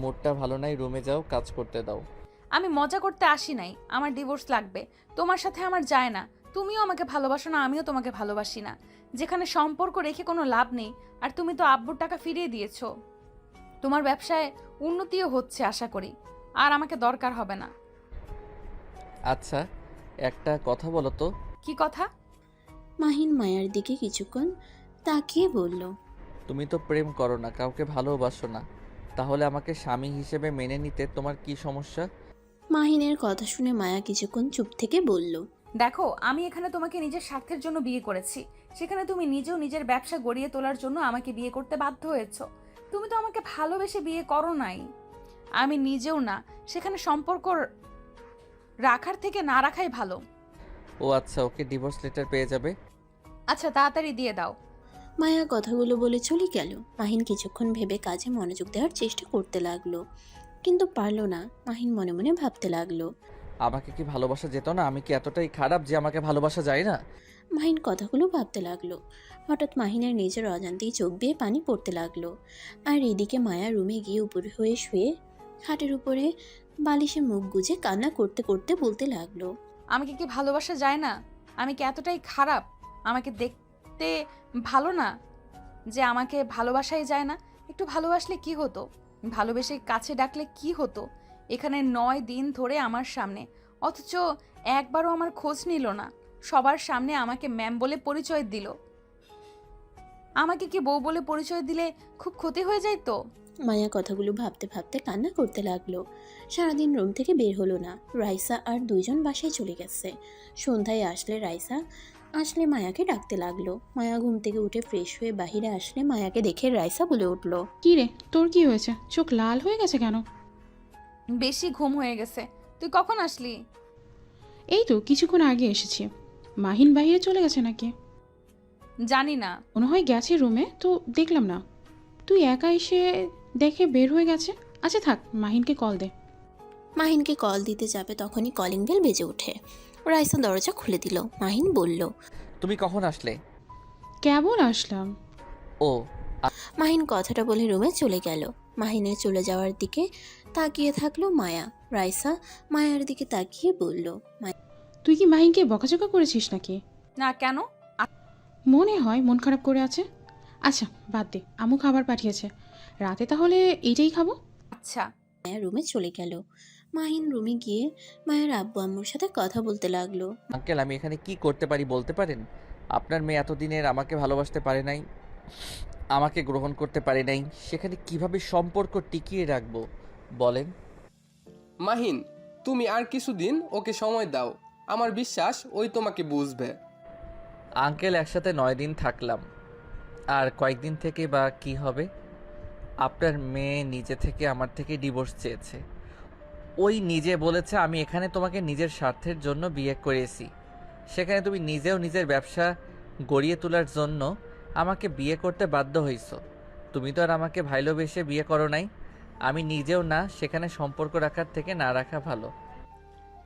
মুডটা ভালো নাই, রুমে যাও, কাজ করতে দাও। আমি মজা করতে আসি নাই, আমার ডিভোর্স লাগবে। তোমার সাথে আমার যায় না। তুমিও আমাকে ভালোবাসো না, আমিও তোমাকে ভালোবাসি না। যেখানে সম্পর্ক রেখে কোনো লাভ নেই। আর তুমি তো আব্বুর টাকা ফিরিয়ে দিয়েছো। তোমার ব্যবসায় উন্নতিও হচ্ছে আশা করি। আর আমাকে দরকার হবে না। আচ্ছা, একটা কথা বলো তো। কি কথা? মাহিন মায়ার দিকে কিছুক্ষণ তাকিয়ে বলল, তুমি তো প্রেম করো না, কাউকে ভালোবাসো না, তাহলে আমাকে স্বামী হিসেবে মেনে নিতে তোমার কি সমস্যা? মাহিনের কথা শুনে মায়া কিছুক্ষণ চুপ থেকে বলল, দেখো, আমি এখানে তোমাকে নিজের স্বার্থের জন্য বিয়ে করেছি। সেখানে তুমি নিজেও নিজের ব্যবসা গড়িয়ে তোলার জন্য আমাকে বিয়ে করতে বাধ্য হয়েছো। তুমি তো আমাকে ভালোবেসে বিয়ে করো নাই। আমি নিজেও না। সেখানে সম্পর্ক রাখার থেকে না রাখাই ভালো। ও আচ্ছা, ওকে ডিভোর্স লেটার পেয়ে যাবে। আচ্ছা, তাড়াতাড়ি দিয়ে দাও। মায়া কথাগুলো বলে চলে গেল। মাহিন কিছুক্ষণ ভেবে কাজে মনোযোগ দেওয়ার চেষ্টা করতে লাগলো, কিন্তু পারল না। মাহিন মনে মনে ভাবতে লাগলো, আমাকে কি ভালোবাসা যেত না? আমি কি এতটাই খারাপ যে আমাকে ভালোবাসা যায় না? মাহিন কথাগুলো ভাবতে লাগলো। হঠাৎ মাহিনের নিজের অজান্তেই চোখ বেয়ে পানি পড়তে লাগলো। আর এদিকে মায়া রুমে গিয়ে উপরে হয়ে শুয়ে খাটের উপরে বালিশে মুখ গুজে কান্না করতে করতে বলতে লাগলো, আমাকে কি ভালোবাসা যায় না? আমি কি এতটাই খারাপ? আমাকে দেখতে ভালো না যে আমাকে ভালোবাসাই যায় না? একটু ভালোবাসলে কি হতো? ভালোবেসে কাছে ডাকলে কি হতো? এখানে 9 দিন ধরে আমার সামনে, অথচ একবারও আমার খোঁজ নিল না। সবার সামনে আমাকে ম্যাম বলে পরিচয় দিল। আমাকে কি বউ বলে পরিচয় দিলে খুব ক্ষতি হয়ে যায় তো? মায়া কথাগুলো ভাবতে ভাবতে কান্না করতে লাগলো। সারাদিন রুম থেকে বের হলো না। রাইসা আর 2 জন বাসায় চলে গেছে। সন্ধ্যায় রাইসা আসলে মায়াকে ডাকতে লাগলো। মায়া ঘুম থেকে উঠে ফ্রেশ হয়ে বাহিরে আসলে মায়াকে দেখে রাইসা বলে উঠলো, কি রে, তোর কি হয়েছে? চোখ লাল হয়ে গেছে কেন? বেশি ঘুম হয়ে গেছে। তুই কখন আসলি? এই তো কিছুক্ষণ আগে এসেছি। মাহিন বাইরে চলে গেছে নাকি? জানি না। মনে হয় গেছে রুমে, তো দেখলাম না। তুই একা এসে দেখে বের হয়ে গেছে। আচ্ছা থাক, মাহিনকে কল দে। মাহিনকে কল দিতে যাবে তখনই কলিং বেল বেজে ওঠে। রাইসা দরজা খুলে দিল। মাহিন বলল, তুমি কখন আসলে? কেবল আসলাম। ও মাহিন কথাটা বলে রুমে চলে গেল। মাহিনের চলে যাওয়ার দিকে তাকিয়ে থাকলো মায়া। রাইসা মায়ার দিকে তাকিয়ে বলল, তুই কি মাহিনকে বকাঝকা করেছিস নাকি? না, কেন? মনে হয় মন খারাপ করে আছে। আচ্ছা বাদ দে, আম্মু খাবার পাঠিয়েছে, রাতে তাহলে এইটাই খাবো। আচ্ছা। মায়া রুমে চলে গেল। মাহিন রুমে গিয়ে মায়ের আব্বু আম্মুর সাথে কথা বলতে লাগলো। আঙ্কেল, আমি এখানে কি করতে পারি বলতে পারেন? আপনার মেয়ে এতদিনের আমাকে ভালোবাসতে পারে নাই, আমাকে গ্রহণ করতে পারে নাই, সেখানে কিভাবে সম্পর্ক টিকিয়ে রাখবো বলেন? মাহিন, তুমি আর কিছুদিন ওকে সময় দাও, আমার বিশ্বাস ওই তোমাকে বুঝবে। আঙ্কেল, একসাথে 9 দিন থাকলাম, আর কয়েকদিন থেকে বা কি হবে? আপনার মেয়ে নিজে থেকে আমার থেকে ডিভোর্স চেয়েছে। ওই নিজে বলেছে আমি এখানে তোমাকে নিজের স্বার্থের জন্য বিয়ে করেছি, সেখানে তুমি নিজেও নিজের ব্যবসা গড়িয়ে তোলার জন্য আমাকে বিয়ে করতে বাধ্য হইছো। তুমি তো আর আমাকে ভালোবেসে বিয়ে করো নাই, আমি নিজেও না, সেখানে সম্পর্ক রাখার থেকে না রাখা ভালো।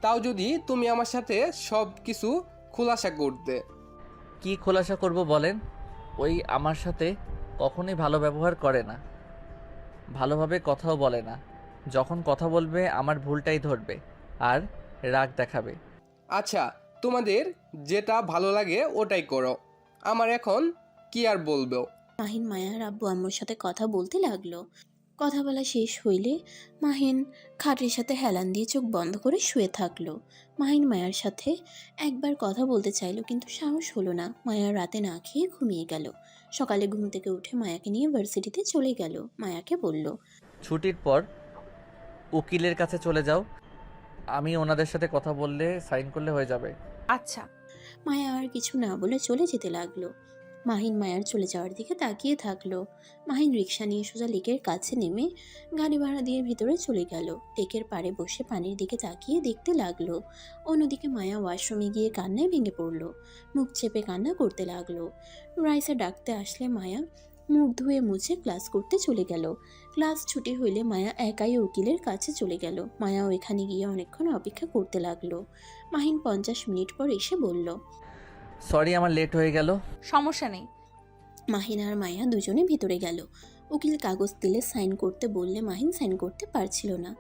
তাও যদি তুমি আমার সাথে সব কিছু খোলাসা করতে। কি খোলাসা করব বলেন? ওই আমার সাথে কখনোই ভালো ব্যবহার করে না, ভালোভাবে কথাও বলে না, যখন কথা বলবে আমার ভুলটাই ধরবে আর রাগ দেখাবে। আচ্ছা, তোমাদের যেটা ভালো লাগে ওটাই করো, আমার এখন কি আর বলবো। মাহিন মায়ার আব্বু আম্মুর সাথে কথা বলতে লাগলো। কথা বলা শেষ হইলে মাহিন খাটের সাথে হেলান দিয়ে চোখ বন্ধ করে শুয়ে থাকলো। মাহিন মায়ার সাথে একবার কথা বলতে চাইলো, কিন্তু সাহস হলো না। মায়া রাতে না খেয়ে ঘুমিয়ে গেল। সকালে ঘুম থেকে উঠে মায়াকে নিয়ে ভার্সিটিতে চলে গেল। মায়াকে বলল, ছুটির পর উকিলের কাছে চলে যাও, আমি ওনাদের সাথে কথা বললে সাইন করলে হয়ে যাবে। আচ্ছা। মায়া আর কিছু না বলে চলে যেতে লাগলো। মাহিন মায়ার চলে যাওয়ার দিকে তাকিয়ে থাকলো। মাহিন রিক্সা নিয়ে সোজা লেকের কাছে নেমে গাড়ি ভাড়া দিয়ে ভিতরে চলে গেল। লেকের পাড়ে বসে পানির দিকে তাকিয়ে দেখতে লাগলো। অন্যদিকে মায়া ওয়াশরুমে গিয়ে কান্নায় ভেঙে পড়লো। মুখ চেপে কান্না করতে লাগলো। রাইসা ডাকতে আসলে মায়া মুখ ধুয়ে মুছে ক্লাস করতে চলে গেল। ক্লাস ছুটি হইলে মায়া একাই উকিলের কাছে চলে গেল। মায়া ওইখানে গিয়ে অনেকক্ষণ অপেক্ষা করতে লাগলো। মাহিন 50 মিনিট পর এসে বলল, সরি, আমার লেট হয়ে গেল। সমস্যা নেই। মাহিন আর মায়া দুজনে ভিতরে গেল। উকিল কাগজ দিলে সাইন করতে বললে মাহিন সাইন করতে পারছিল না।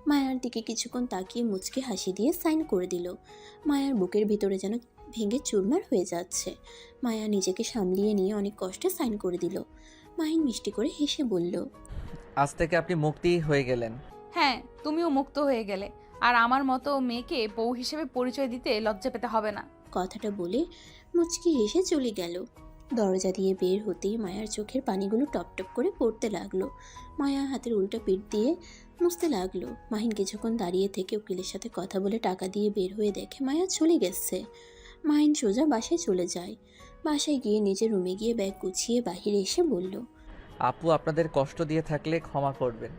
মায়ার দিকে কিছুক্ষণ তাকিয়ে মুচকে হাসি দিয়ে সাইন করে দিল। মায়ার বুকের ভিতরে যেন ভেঙে চুরমার হয়ে যাচ্ছে। মায়া নিজেকে সামলিয়ে নিয়ে অনেক কষ্টে সাইন করে দিল। মাহিন মিষ্টি করে হেসে বলল, আজ থেকে আপনি মুক্তি হয়ে গেলেন। হ্যাঁ, তুমিও মুক্ত হয়ে গেলে, আর আমার মতো মেয়েকে বউ হিসেবে পরিচয় দিতে লজ্জা পেতে হবে না। কথাটা বলে মুচকি হেসে চলে গেল। দরজা দিয়ে বের হতেই মায়ার চোখের পানিগুলো টপটপ করে পড়তে লাগলো। মায়া হাতের উল্টা পিঠ দিয়ে মুছতে লাগলো। মাহিন কিছুক্ষণ দাঁড়িয়ে থেকে উকিলের সাথে কথা বলে টাকা দিয়ে বের হয়ে দেখে মায়া চলে গেছে। মাহিন সোজা বাসায় চলে যায়। বাসায় গিয়ে নিজের রুমে গিয়ে ব্যাগ গুছিয়ে বাহিরে এসে বলল, আপু, আপনাদের কষ্ট দিয়ে থাকলে ক্ষমা করবেন।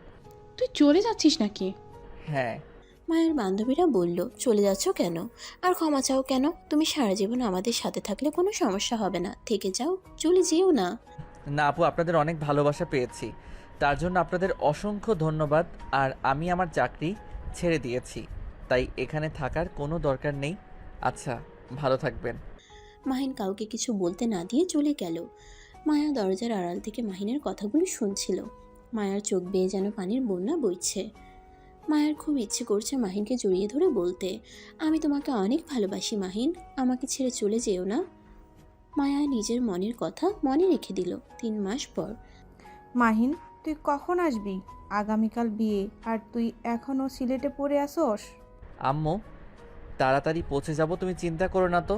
তুই চলে যাচ্ছিস নাকি? হ্যাঁ। মায়ের বান্ধবীরা বলল, চলে যাচ্ছ কেন আর ক্ষমা চাও কেন? তুমি সারা জীবন আমাদের সাথে থাকলে কোনো সমস্যা হবে না, থেকে যাও, চলে যেও না। না আপু, আপনাদের অনেক ভালোবাসা পেয়েছি, তার জন্য আপনাদের অসংখ্য ধন্যবাদ। আর আমি আমার চাকরি ছেড়ে দিয়েছি, তাই এখানে থাকার কোনো দরকার নেই। আচ্ছা, ভালো থাকবেন। মাহিন কাউকে কিছু বলতে না দিয়ে চলে গেল। মায়া দরজার আড়াল থেকে মাহিনের কথাগুলো শুনছিল। মায়ার চোখ বেয়ে যেন পানির বন্যা বইছে। মায়ার খুব ইচ্ছে করছে মাহিনকে জড়িয়ে ধরে বলতে, আমি তোমাকে অনেক ভালোবাসি মাহিন, আমাকে ছেড়ে চলে যেও না। মায়া নিজের মনের কথা মনে রেখে দিল। 3 মাস পর। মাহিন, তুই কখন আসবি? আগামীকাল বিয়ে, আর তুই এখনো সিলেটে পড়ে আসোস? আম্মু, তাড়াতাড়ি পৌঁছে যাব, তুমি চিন্তা করো না তো।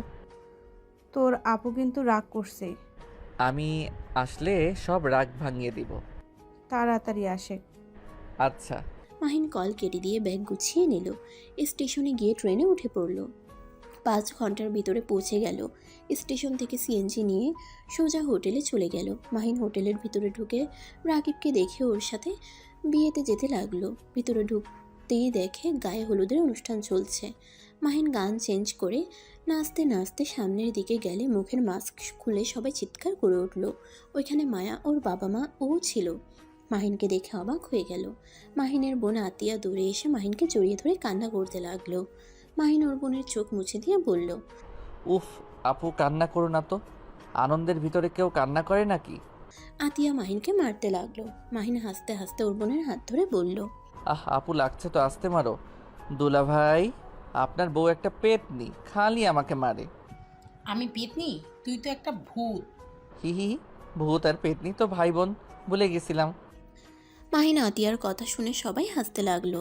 তোর আপু কিন্তু রাগ করছে। আমি আসলে সব রাগ ভাঙিয়ে দিব। তাড়াতাড়ি আসে। আচ্ছা। মাহিন কল কেটে দিয়ে ব্যাগ গুছিয়ে নিল। স্টেশনে গিয়ে ট্রেনে উঠে পড়ল। 5 ঘন্টার ভিতরে পৌঁছে গেল। স্টেশন থেকে সিএনজি নিয়ে সোজা হোটেলে চলে গেল। মাহিন হোটেলের ভিতরে ঢুকে রাকিবকে দেখে ওর সাথে বিয়েতে যেতে লাগলো। ভিতরে ঢুকতেই দেখে গায়ে হলুদের অনুষ্ঠান চলছে। মাহিন গান চেঞ্জ করে নাচতে নাচতে সামনের দিকে গেলে মুখের মাস্ক খুলে সবাই চিৎকার করে উঠল। ওইখানে মায়া, ওর বাবা মা ও ছিল। মাহিনকে দেখে অবাক হয়ে গেল। মাহিনের বোন আতিয়া দৌড়ে এসে মাহিনকে জড়িয়ে ধরে কান্না করতে লাগলো। মাহিন ওর বোনের চোখ মুছে দিয়ে বলল, উফ আপু, কান্না করো না তো, আনন্দের ভিতরে কেউ কান্না করে নাকি? আতিয়া মাহিনকে মারতে লাগলো। মাহিন হাসতে হাসতে ওর বোনের হাত ধরে বলল, আপু, লাগছে তো, আসতে মারো। দুলা ভাই, আপনার বউ একটা পেতনি, খালি আমাকে মারে। আমি পেতনি? তুই তো একটা ভূত। হি হি, ভূত আর পেতনি তো ভাই বোন, ভুলে গেছিলাম। মাহিন আতিয়ার কথা শুনে সবাই হাসতে লাগলো।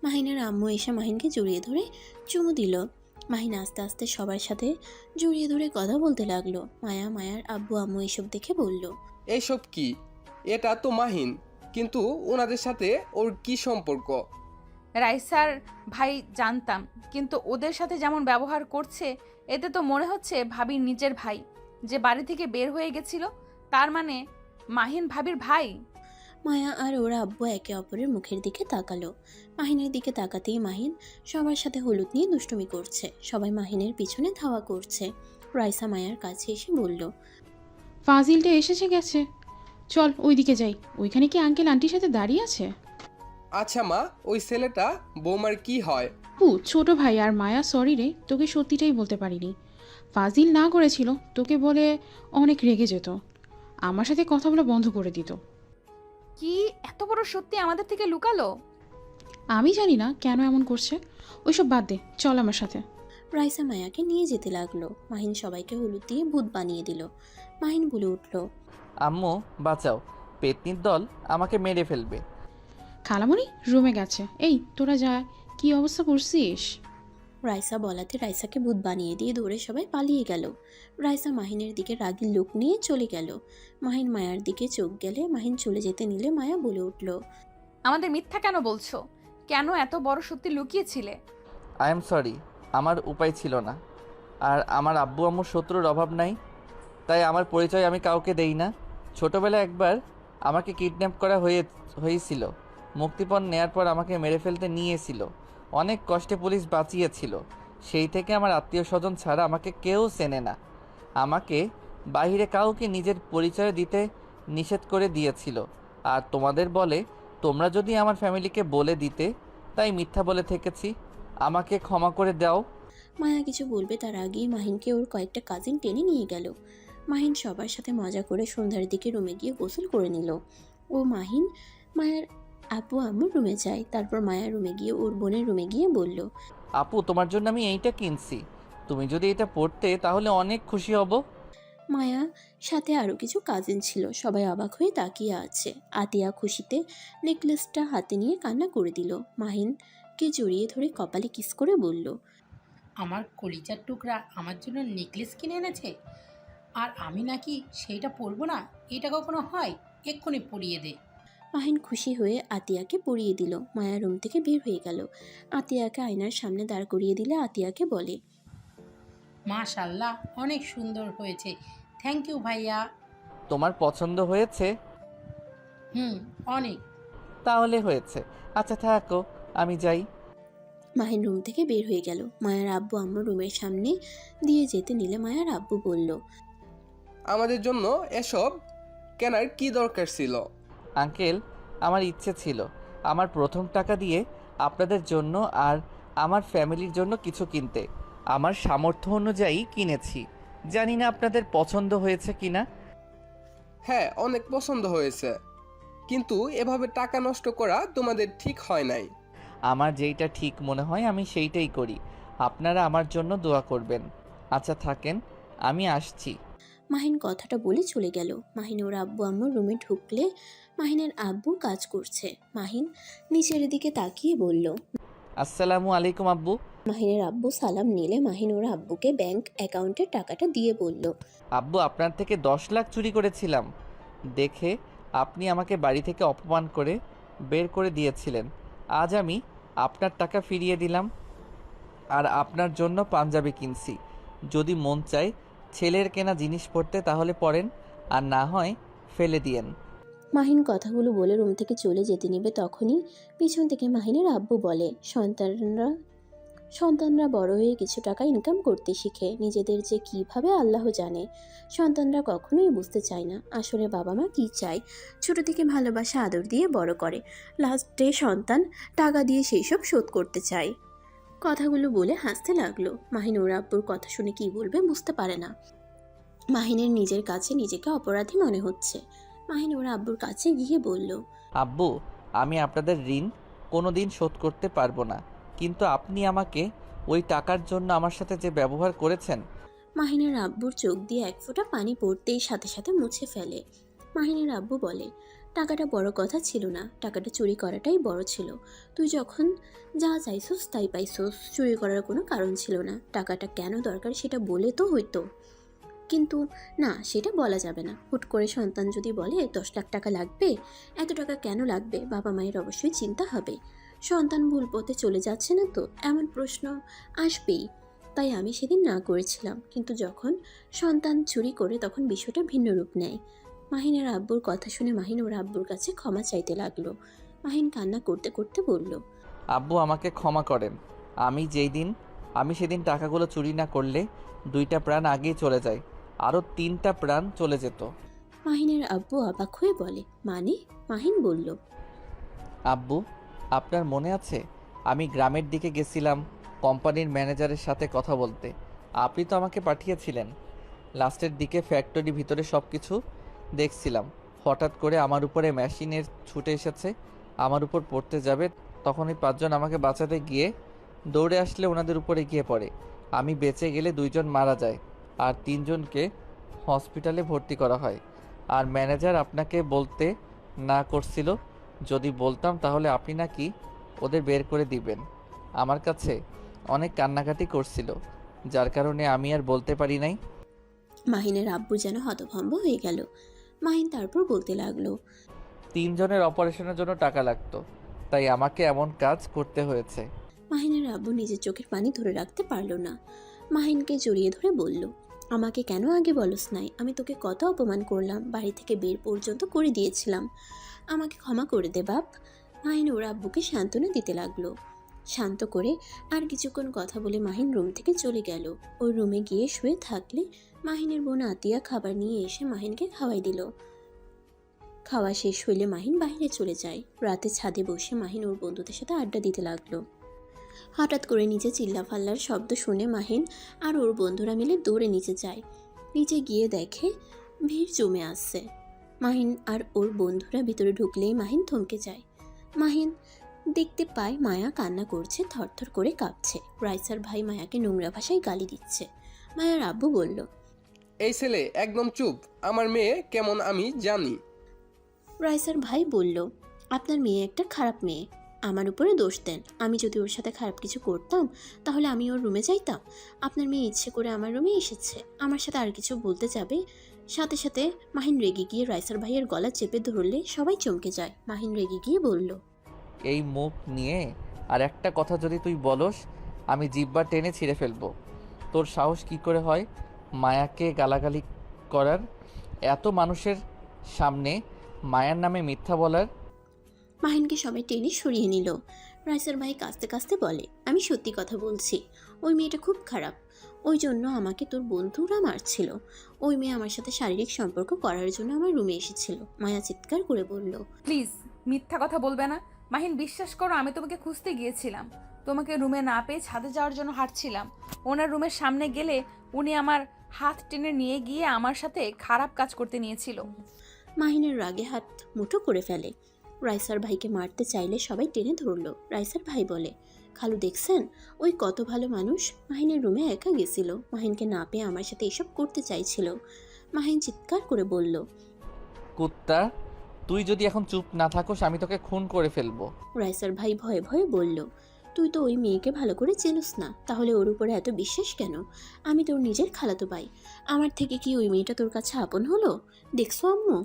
মাহিনের আম্মু এসে মাহিনকে জড়িয়ে ধরে চুমু দিল। মাহিন আস্তে আস্তে সবার সাথে জড়িয়ে ধরে কথা বলতে লাগলো। মায়ার আব্বু আম্মু এসব দেখে বলল, এইসব কি? এটা তো মাহিন, কিন্তু ওনাদের সাথে ওর কি সম্পর্ক? রাইসার ভাই জানতাম, কিন্তু ওদের সাথে যেমন ব্যবহার করছে এতে তো মনে হচ্ছে ভাবির নিজের ভাই, যে বাড়ি থেকে বের হয়ে গেছিল। তার মানে মাহিন ভাবির ভাই। মায়া আর ওরা আব্বু একে অপরের মুখের দিকে তাকালো। মাহিনের দিকে তাকাতেই মাহিন সবার সাথে হলুদ নিয়ে দুষ্টুমি করছে। সবাই মাহিনের পিছনে ধাওয়া করছে। রাইসা মায়ার কাছে এসে বলল, ফাজিলটা এসেছে গেছে, চল ওইদিকে যাই। ওইখানে কি আঙ্কেল আন্টির সাথে দাঁড়িয়ে আছে? আচ্ছা মা, ওই ছেলেটা বৌমার কি হয়? ছোট ভাই। আর মায়া সরি রে, তোকে সত্যিটাই বলতে পারিনি। ফাজিল না করেছিল তোকে বলে অনেক রেগে যেত, আমার সাথে কথা বলা বন্ধ করে দিত। কি এত বড় সত্যি আমাদের থেকে লুকালো? আমি জানি না কেন এমন করছে, ওইসব বাদ দে, চল আমার সাথে। রাইসা মায়াকে নিয়ে যেতে লাগলো। মাহিন সবাইকে হলুদ দিয়ে ভূত বানিয়ে দিল। মাহিন বলে উঠল, আম্মু বাঁচাও, পেতনির দল আমাকে মেরে ফেলবে। খালামণি রুমে গেছে। এই তোরা যা, কি অবস্থা করছিস? রাইসা বলাতে রাইসাকে ভূত বানিয়ে দিয়ে দৌড়ে সবাই পালিয়ে গেল। রাইসা মাহিনের দিকে রাগী লোক নিয়ে চলে গেল। মাহিন মায়ার দিকে চোখ গেলে মাহিন চলে যেতে নিলে মায়া বলে উঠল, আমাদের মিথ্যা কেন বলছো? কেন এত বড় সত্যি লুকিয়েছিলে? আই এম সরি, আমার উপায় ছিল না। আর আমার আব্বু আম্মুর শত্রুর অভাব নাই, তাই আমার পরিচয় আমি কাউকে দেই না। ছোটবেলায় একবার আমাকে কিডন্যাপ করা হয়েছিল। মুক্তিপণ নেয়ার পর আমাকে মেরে ফেলতে নিয়েছিল। অনেক কষ্টে পুলিশ বাঁচিয়েছিল। সেই থেকে আমার আত্মীয় স্বজন ছাড়া আমাকে কেউ চেনে না। আমাকে বাইরে কাউকে নিজের পরিচয় দিতে নিষেধ করে দিয়েছিল। আর তোমাদের বলে তোমরা যদি আমার ফ্যামিলিকে বলে দিতে, তাই মিথ্যা বলে থেকেছি। আমাকে ক্ষমা করে দাও। মায়া কিছু বলবে তার আগেই মাহিনকে ওর কয়েকটা কাজিন টেনে নিয়ে গেল। মাহিন সবার সাথে মজা করে সন্ধ্যার দিকে রুমে গিয়ে গোসল করে নিল। ও মাহিন মায়ের আব্বু আম্মুর রুমে যায়। তারপর মায়া রুমে গিয়ে ওর বোনের রুমে গিয়ে বলল, আপু তোমার জন্য আমি এইটা কিনছি, তুমি যদি এটা পড়তে তাহলে অনেক খুশি হব। মায়া সাথে আরও কিছু কাজিন ছিল। সবাই অবাক হয়ে তাকিয়ে আছে। আতিয়া খুশিতে নেকলেসটা হাতে নিয়ে কান্না করে দিল। মাহিনকে জড়িয়ে ধরে কপালে কিস করে বলল, আমার কলিজার টুকরা আমার জন্য নেকলেস কিনে এনেছে, আর আমি নাকি সেইটা পরবো না? এটা কখনো হয়? এক্ষুনি পরিয়ে দে। মাহিন খুশি হয়ে আতিয়াকে পরিয়ে দিল। মায়া রুম থেকে বের হয়ে গেল। আতিয়াকে আয়নার সামনে দাঁড় করিয়ে দিলে আতিয়াকে বলে, মাশাল্লাহ, অনেক সুন্দর হয়েছে। থ্যাংক ইউ ভাইয়া। তোমার পছন্দ হয়েছে? অনেক। তাহলে হয়েছে, আচ্ছা থাকো, আমি যাই। মাহিন রুম থেকে বের হয়ে গেল। মায়ার আব্বু আম্মু রুমের সামনে দিয়ে যেতে নিলে মায়ার আব্বু বলল, আমাদের জন্য এসব কেনার কি দরকার ছিল? আঙ্কেল, আমার ইচ্ছে ছিল আমার প্রথম টাকা দিয়ে আপনাদের জন্য আর আমার ফ্যামিলির জন্য কিছু কিনতে। আমার সামর্থ্য অনুযায়ী কিনেছি। জানি না আপনাদের পছন্দ হয়েছে কিনা। হ্যাঁ, অনেক পছন্দ হয়েছে, কিন্তু এভাবে টাকা নষ্ট করা তোমাদের ঠিক হয় নাই। আমার যেইটা ঠিক মনে হয় আমি সেইটাই করি। আপনারা আমার জন্য দোয়া করবেন। আচ্ছা থাকেন, আমি আসছি। মাহিন কথাটা বলে চলে গেল। মাহিন ওর আব্বু আম্মুর রুমে ঢুকলে মাহিনের আব্বু কাজ করছে। মাহিন নিচের দিকে তাকিয়ে বলল, আসসালামু আলাইকুম আব্বু। মাহিনের আব্বু সালাম নিলে মাহিন ওর আব্বুকে ব্যাংক অ্যাকাউন্টের টাকাটা দিয়ে বলল, আব্বু, আপনার থেকে 10 লাখ চুরি করেছিলাম দেখে আপনি আমাকে বাড়ি থেকে অপমান করে বের করে দিয়েছিলেন। আজ আমি আপনার টাকা ফিরিয়ে দিলাম আর আপনার জন্য পাঞ্জাবি কিনছি। যদি মন চায় ছেলের কেনা জিনিস পরতে তাহলে পরেন, আর না হয় ফেলে দিয়েন। মাহিন কথাগুলো বলে রুম থেকে চলে যেতে নিবে তখনই পিছন থেকে মাহিনের আব্বু বলে, সন্তানরা বড় হয়ে কিছু টাকা ইনকাম করতে শিখে, নিজেদের যে কিভাবে আল্লাহ জানে। সন্তানরা কখনোই বুঝতে চায় না আসলে বাবা মা কী চায়। ছোট থেকে ভালোবাসা আদর দিয়ে বড় করে, লাস্টে সন্তান টাকা দিয়ে সেই সব শোধ করতে চায়। কথাগুলো বলে হাসতে লাগলো। মাহিন ওর আব্বুর কথা শুনে কি বলবে বুঝতে পারে না। মাহিনের নিজের কাছে নিজেকে অপরাধী মনে হচ্ছে। মাহিন ওর আব্বুর কাছে গিয়ে বলল, আব্বু, আমি আপনাদের ঋণ কোনো দিন শোধ করতে পারবো না, কিন্তু আপনি আমাকে ওই টাকার জন্য আমার সাথে যে ব্যবহার করেছেন। মাহিনের আব্বুর চোখ দিয়ে এক ফোঁটা পানি পড়তেই সাথে সাথে মুছে ফেলে। মাহিনের আব্বু বলে, টাকাটা বড় কথা ছিল না, টাকাটা চুরি করাটাই বড় ছিল। তুই যখন যা চাইছোস তাই পাইছোস, চুরি করার কোনো কারণ ছিল না। টাকাটা কেন দরকার সেটা বলে তো হইতো, কিন্তু না, সেটা বলা যাবে না। হুট করে সন্তান যদি বলে 10 লাখ টাকা লাগবে, এত টাকা কেন লাগবে, বাবা মায়ের অবশ্যই চিন্তা হবে। সন্তান ভুল পথে চলে যাচ্ছে না তো, এমন প্রশ্ন আসবেই। তাই আমি সেদিন না করেছিলাম, কিন্তু যখন সন্তান চুরি করে তখন বিষয়টা ভিন্ন রূপ নেয়। মাহিনের আব্বুর কথা শুনে মাহিন ওর আব্বুর কাছে ক্ষমা চাইতে লাগলো। মাহিন কান্না করতে করতে বলল, আব্বু আমাকে ক্ষমা করেন। আমি সেদিন টাকাগুলো চুরি না করলে 2টা প্রাণ আগেই চলে যায়, আরও 3টা প্রাণ চলে যেত। মাহিনের আব্বু অবাক হয়ে বলে, মানে? মাহিন বলল, আব্বু, আপনার মনে আছে আমি গ্রামের দিকে গেছিলাম কোম্পানির ম্যানেজারের সাথে কথা বলতে? আপনি তো আমাকে পাঠিয়েছিলেন। লাস্টের দিকে ফ্যাক্টরির ভিতরে সব কিছু দেখছিলাম। হঠাৎ করে আমার উপরে মেশিনের ছুটে এসেছে, আমার উপর পড়তে যাবে। তখন ওই 5 জন আমাকে বাঁচাতে গিয়ে দৌড়ে আসলে ওনাদের উপরে গিয়ে পড়ে। আমি বেঁচে গেলে 2 জন মারা যায় আর 3 জনকে হসপিটালে ভর্তি করা হয়। আর ম্যানেজার আপনাকে বলতে না করছিল, যদি বলতাম তাহলে আপনি নাকি ওদের বের করে দিবেন। আমার কাছে অনেক কান্নাকাটি করছিল, যার কারণে আমি আর বলতে পারি নাই। মাহিনের আব্বু যেন হতভম্ব হয়ে গেল। মাহিন তারপর বলতে লাগলো, 3 জনের অপারেশনের জন্য টাকা লাগতো, তাই আমাকে এমন কাজ করতে হয়েছে। মাহিনের আব্বু নিজের চোখের পানি ধরে রাখতে পারলো না। মাহিনকে জড়িয়ে ধরে বলল, আমাকে কেন আগে বলস নাই? আমি তোকে কত অপমান করলাম, বাড়ি থেকে বের পর্যন্ত করে দিয়েছিলাম। আমাকে ক্ষমা করে দে বাপ। মাহিন ওর আব্বুকে সান্ত্বনা দিতে লাগলো। শান্ত করে আর কিছুক্ষণ কথা বলে মাহিন রুম থেকে চলে গেল। ওই রুমে গিয়ে শুয়ে থাকলে মাহিনের বোন আতিয়া খাবার নিয়ে এসে মাহিনকে খাওয়াই দিল। খাওয়া শেষ হইলে মাহিন বাইরে চলে যায়। রাতে ছাদে বসে মাহিন ওর বন্ধুদের সাথে আড্ডা দিতে লাগলো। হঠাৎ করে নিচে চিল্লাফাল্লার শব্দ শুনে মাহিন আর ওর বন্ধুরা মিলে দৌড়ে নিচে যায়। নিচে গিয়ে দেখে ভিড় জমে আসছে। মাহিন আর ওর বন্ধুরা ভিতরে ঢুকলেই মাহিন থমকে যায়। মাহিন দেখতে পায় মায়া কান্না করছে, থরথর করে কাঁপছে। রাইসার ভাই মায়াকে নোংরা ভাষায় গালি দিচ্ছে। মায়ার আব্বু বলল, এই ছেলে একদম চুপ, আমার মেয়ে কেমন আমি জানি। রাইসার ভাই বলল, আপনার মেয়ে একটা খারাপ মেয়ে, আমার উপরে দোষ দেন। আমি যদি ওর সাথে খারাপ কিছু করতাম তাহলে আমি ওর রুমে যাইতাম? আপনার মেয়ে ইচ্ছে করে আমার রুমে এসেছে, আমার সাথে আর কিছু বলতে যাবে। সাথে সাথে মাহিন রেগে গিয়ে রাইসার ভাইয়ের গলা চেপে ধরলে সবাই চমকে যায়। মাহিন রেগে গিয়ে বলল, এই মুখ নিয়ে আর একটা কথা যদি তুই বলস, আমি জিহ্বা টেনে ছিঁড়ে ফেলবো। তোর সাহস কি করে হয় মায়াকে গালাগালি করার, এত মানুষের সামনে মায়ার নামে মিথ্যা বলার? মাহিনকে সবাই টেনে সরিয়ে নিল। রাইসার ভাই কাঁদতে কাঁদতে বলে, আমি সত্যি কথা বলছি, ওই মেয়েটা খুব খারাপ। ওই জন্য আমাকে তোর বন্ধুরা মারছিল। ওই মেয়ে আমার সাথে শারীরিক সম্পর্ক করার জন্য আমার রুমে এসেছিল। মায়া চিৎকার করে বলল, প্লিজ মিথ্যা কথা বলবে না। মাহিন, বিশ্বাস করো, আমি তোমাকে খুঁজতে গিয়েছিলাম। তোমাকে রুমে না পেয়ে ছাদে যাওয়ার জন্য হাঁটছিলাম। ওনার রুমের সামনে গেলে উনি আমার হাত টেনে নিয়ে গিয়ে আমার সাথে খারাপ কাজ করতে নিয়েছিল। মাহিনের রাগে হাত মুঠো করে ফেলে। রাইসার ভাইকে মারতে চাইলে সবাই টেনে ধরলো। রাইসার ভাই বলে, খালু দেখছেন, ওই কত ভালো মানুষ, মাহিনের রুমে একা গেছিল। মাহিনকে না পেয়ে আমার সাথে এসব করতে চাইছিল। মাহিন চিৎকার করে বলল, কুত্তা, তুই যদি এখন চুপ না থাকোস আমি তোকে খুন করে ফেলবো। রাইসার ভাই ভয়ে ভয়ে বলল, তুই তো ওই মেয়েকে ভালো করে চেনস না, তাহলে ওর উপরে এত বিশ্বাস কেন? আমি তোর নিজের খালাতো ভাই, আমার থেকে কি ওই মেয়েটা তোর কাছে আপন হলো? দেখছো আম্মু,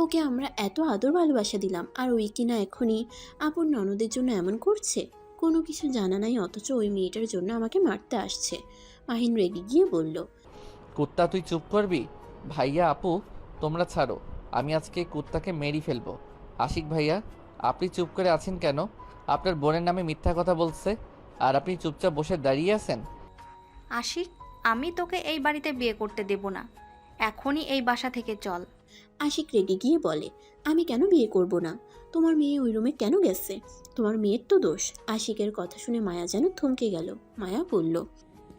ওকে আমরা এত আদর ভালোবাসা দিলাম, আর ওই কিনা এখনই আপন ননদের জন্য এমন করছে। কোনো কিছু জানা নাই, অথচ ওই মেয়েটার জন্য আমাকে মারতে আসছে। মাহিন রেগে গিয়ে বলল, কুত্তা, তুই চুপ করবি? ভাইয়া, আপু, তোমরা ছাড়ো, আমি আজকে কুত্তাকে মেরেই ফেলবো। আশিক ভাইয়া, আপনি চুপ করে আছেন কেন? আপনার বোনের নামে মিথ্যা কথা বলছে আর আপনি চুপচাপ বসে দাঁড়িয়ে আছেন। আশিক, আমি তোকে এই বাড়িতে বিয়ে করতে দেব না, এখনই এই বাসা থেকে চল। আশিক রেগে গিয়ে বলে, আমি কেন বিয়ে করব না? তোমার মেয়ে ওই রুমে কেন গেছে? তোমার মেয়ের তো দোষ। আশিকের কথা শুনে মায়া যেন থমকে গেল। মায়া বলল,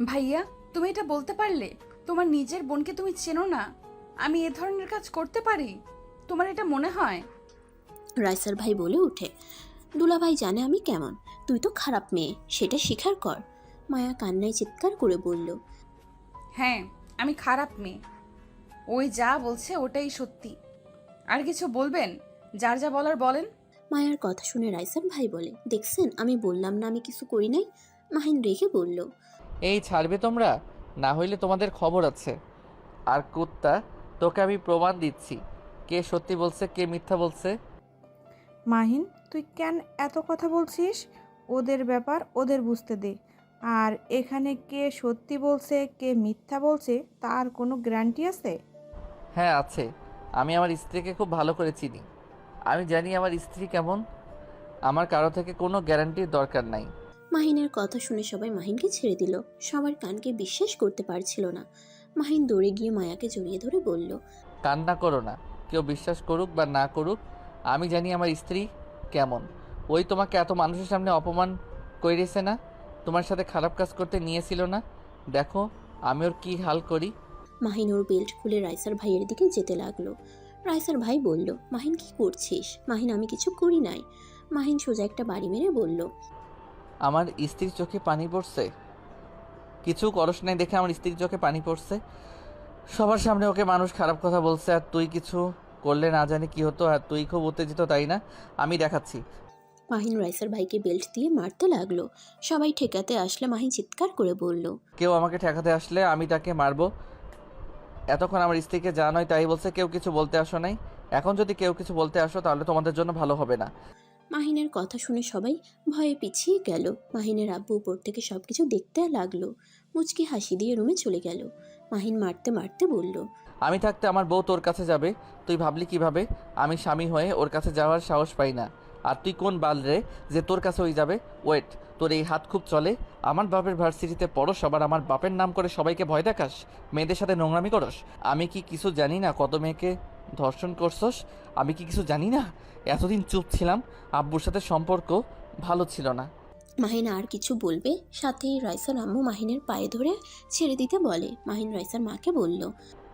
ভাইয়া, তুমি এটা বলতে পারলে? তোমার নিজের বোনকে তুমি চেনো না? আমি এ ধরনের কাজ করতে পারি? তোমার এটা মনে হয়? রাইসার ভাই বলে উঠে, দুলাভাই জানে আমি কেমন, তুই তো খারাপ মেয়ে, সেটা স্বীকার কর। মায়া কান্নায় চিৎকার করে বলল, হ্যাঁ, আমি খারাপ মেয়ে। ওই যা বলছে ওটাই সত্যি। আর কিছু বলবেন? যার যা বলার বলেন। মায়ার কথা শুনে রাইসার ভাই বলে, দেখছেন আমি বললাম না আমি কিছু করি নাই। মাহিন রেখে বলল, এই ছাড়বে তোমরা, না হইলে তোমাদের খবর আছে। আর কুত্তা, তোকে আমি প্রমাণ দিচ্ছি কে সত্যি বলছে কে মিথ্যা বলছে। মাহিন তুই কেন এত কথা বলছিস? ওদের ব্যাপার ওদের বুঝতে দে। আর এখানে কে সত্যি বলছে কে মিথ্যা বলছে তার কোনো গ্যারান্টি আছে? হ্যাঁ আছে, আমি আমার স্ত্রীকে খুব ভালো করে চিনি। আমি জানি আমার স্ত্রী কেমন। আমার কারো থেকে কোনো গ্যারান্টির দরকার নাই। মাহিনের কথা শুনে সবাই মাহিনকে ছেড়ে দিল। সবার কানকে বিশ্বাস করতে পারছিল না। মাহিন দৌড়ে গিয়ে মায়াকে জড়িয়ে ধরে বলল, কান্না করো না, কেউ বিশ্বাস করুক বা না করুক, আমি জানি আমার স্ত্রী কেমন। ওই তোমাকে এত মানুষের সামনে অপমান করেছে না, তোমার সাথে খারাপ কাজ করতে নিয়েছিল না, দেখো আমি ওর কী হাল করি। মাহিন ওর বেল্ট খুলে রাইসার ভাইয়ের দিকে যেতে লাগলো। রাইসার ভাই বলল, মাহিন কি করছিস? মাহিন আমি কিছু করি নাই। মাহিন সোজা একটা বাড়ি মেরে বলল, আমার স্ত্রীর চোখে পানি পড়ছে। কিছু করস নাই দেখে আমার স্ত্রীর চোখে পানি পড়ছে। সবার সামনে ওকে মানুষ খারাপ কথা বলছে, আর তুই কিছু করলে না জানি কি হতো। আর তুই খুব উত্তেজিত, তাই না? আমি দেখাচ্ছি। মাহিন রাইসার ভাইকে বেল্ট দিয়ে মারতে লাগলো। সবাই ঠেকাতে আসলে মাহিন চিৎকার করে বলল, কেউ আমাকে ঠেকাতে আসলে আমি তাকে মারবো। এতক্ষণ আমার স্ত্রীকে যা নয় তাই বলছে, কেউ কিছু বলতে আসো নাই। এখন যদি কেউ কিছু বলতে আসো তাহলে তোমাদের জন্য ভালো হবে না। মাহিনের কথা শুনে সবাই ভয়ে পিছিয়ে গেল। মাহিনের আব্বু উপর থেকে সবকিছু দেখতে লাগলো। মুচকি হাসি দিয়ে রুমে চলে গেল। মাহিন মারতে মারতে বলল, আমি থাকতে আমার বউ তোর কাছে যাবে? তুই ভাবলি কিভাবে? আমি স্বামী হয়ে ওর কাছে যাওয়ার সাহস পাই না। আর তুই কোন বাল রে যে তোর কাছে ওই যাবে? ওয়েট, তোর এই হাত খুব চলে। আমার বাপের ভার্সিটিতে পড়স, আবার আমার বাপের নাম করে সবাইকে ভয় দেখাস, মেয়েদের সাথে নোংরামি করস। আমি কি কিছু জানি না কত মেয়েকে ধর্ষণ করছস? আমি কি কিছু জানি না? এতদিন চুপ ছিলাম, আব্বুর সাথে সম্পর্ক ভালো ছিল না। মাহিন আর কিছু বলবে, সাথেই রাইসার আম্মু মাহিনের পায়ে ধরে ছেড়ে দিতে বলে। মাহিন রাইসার মাকে বলল,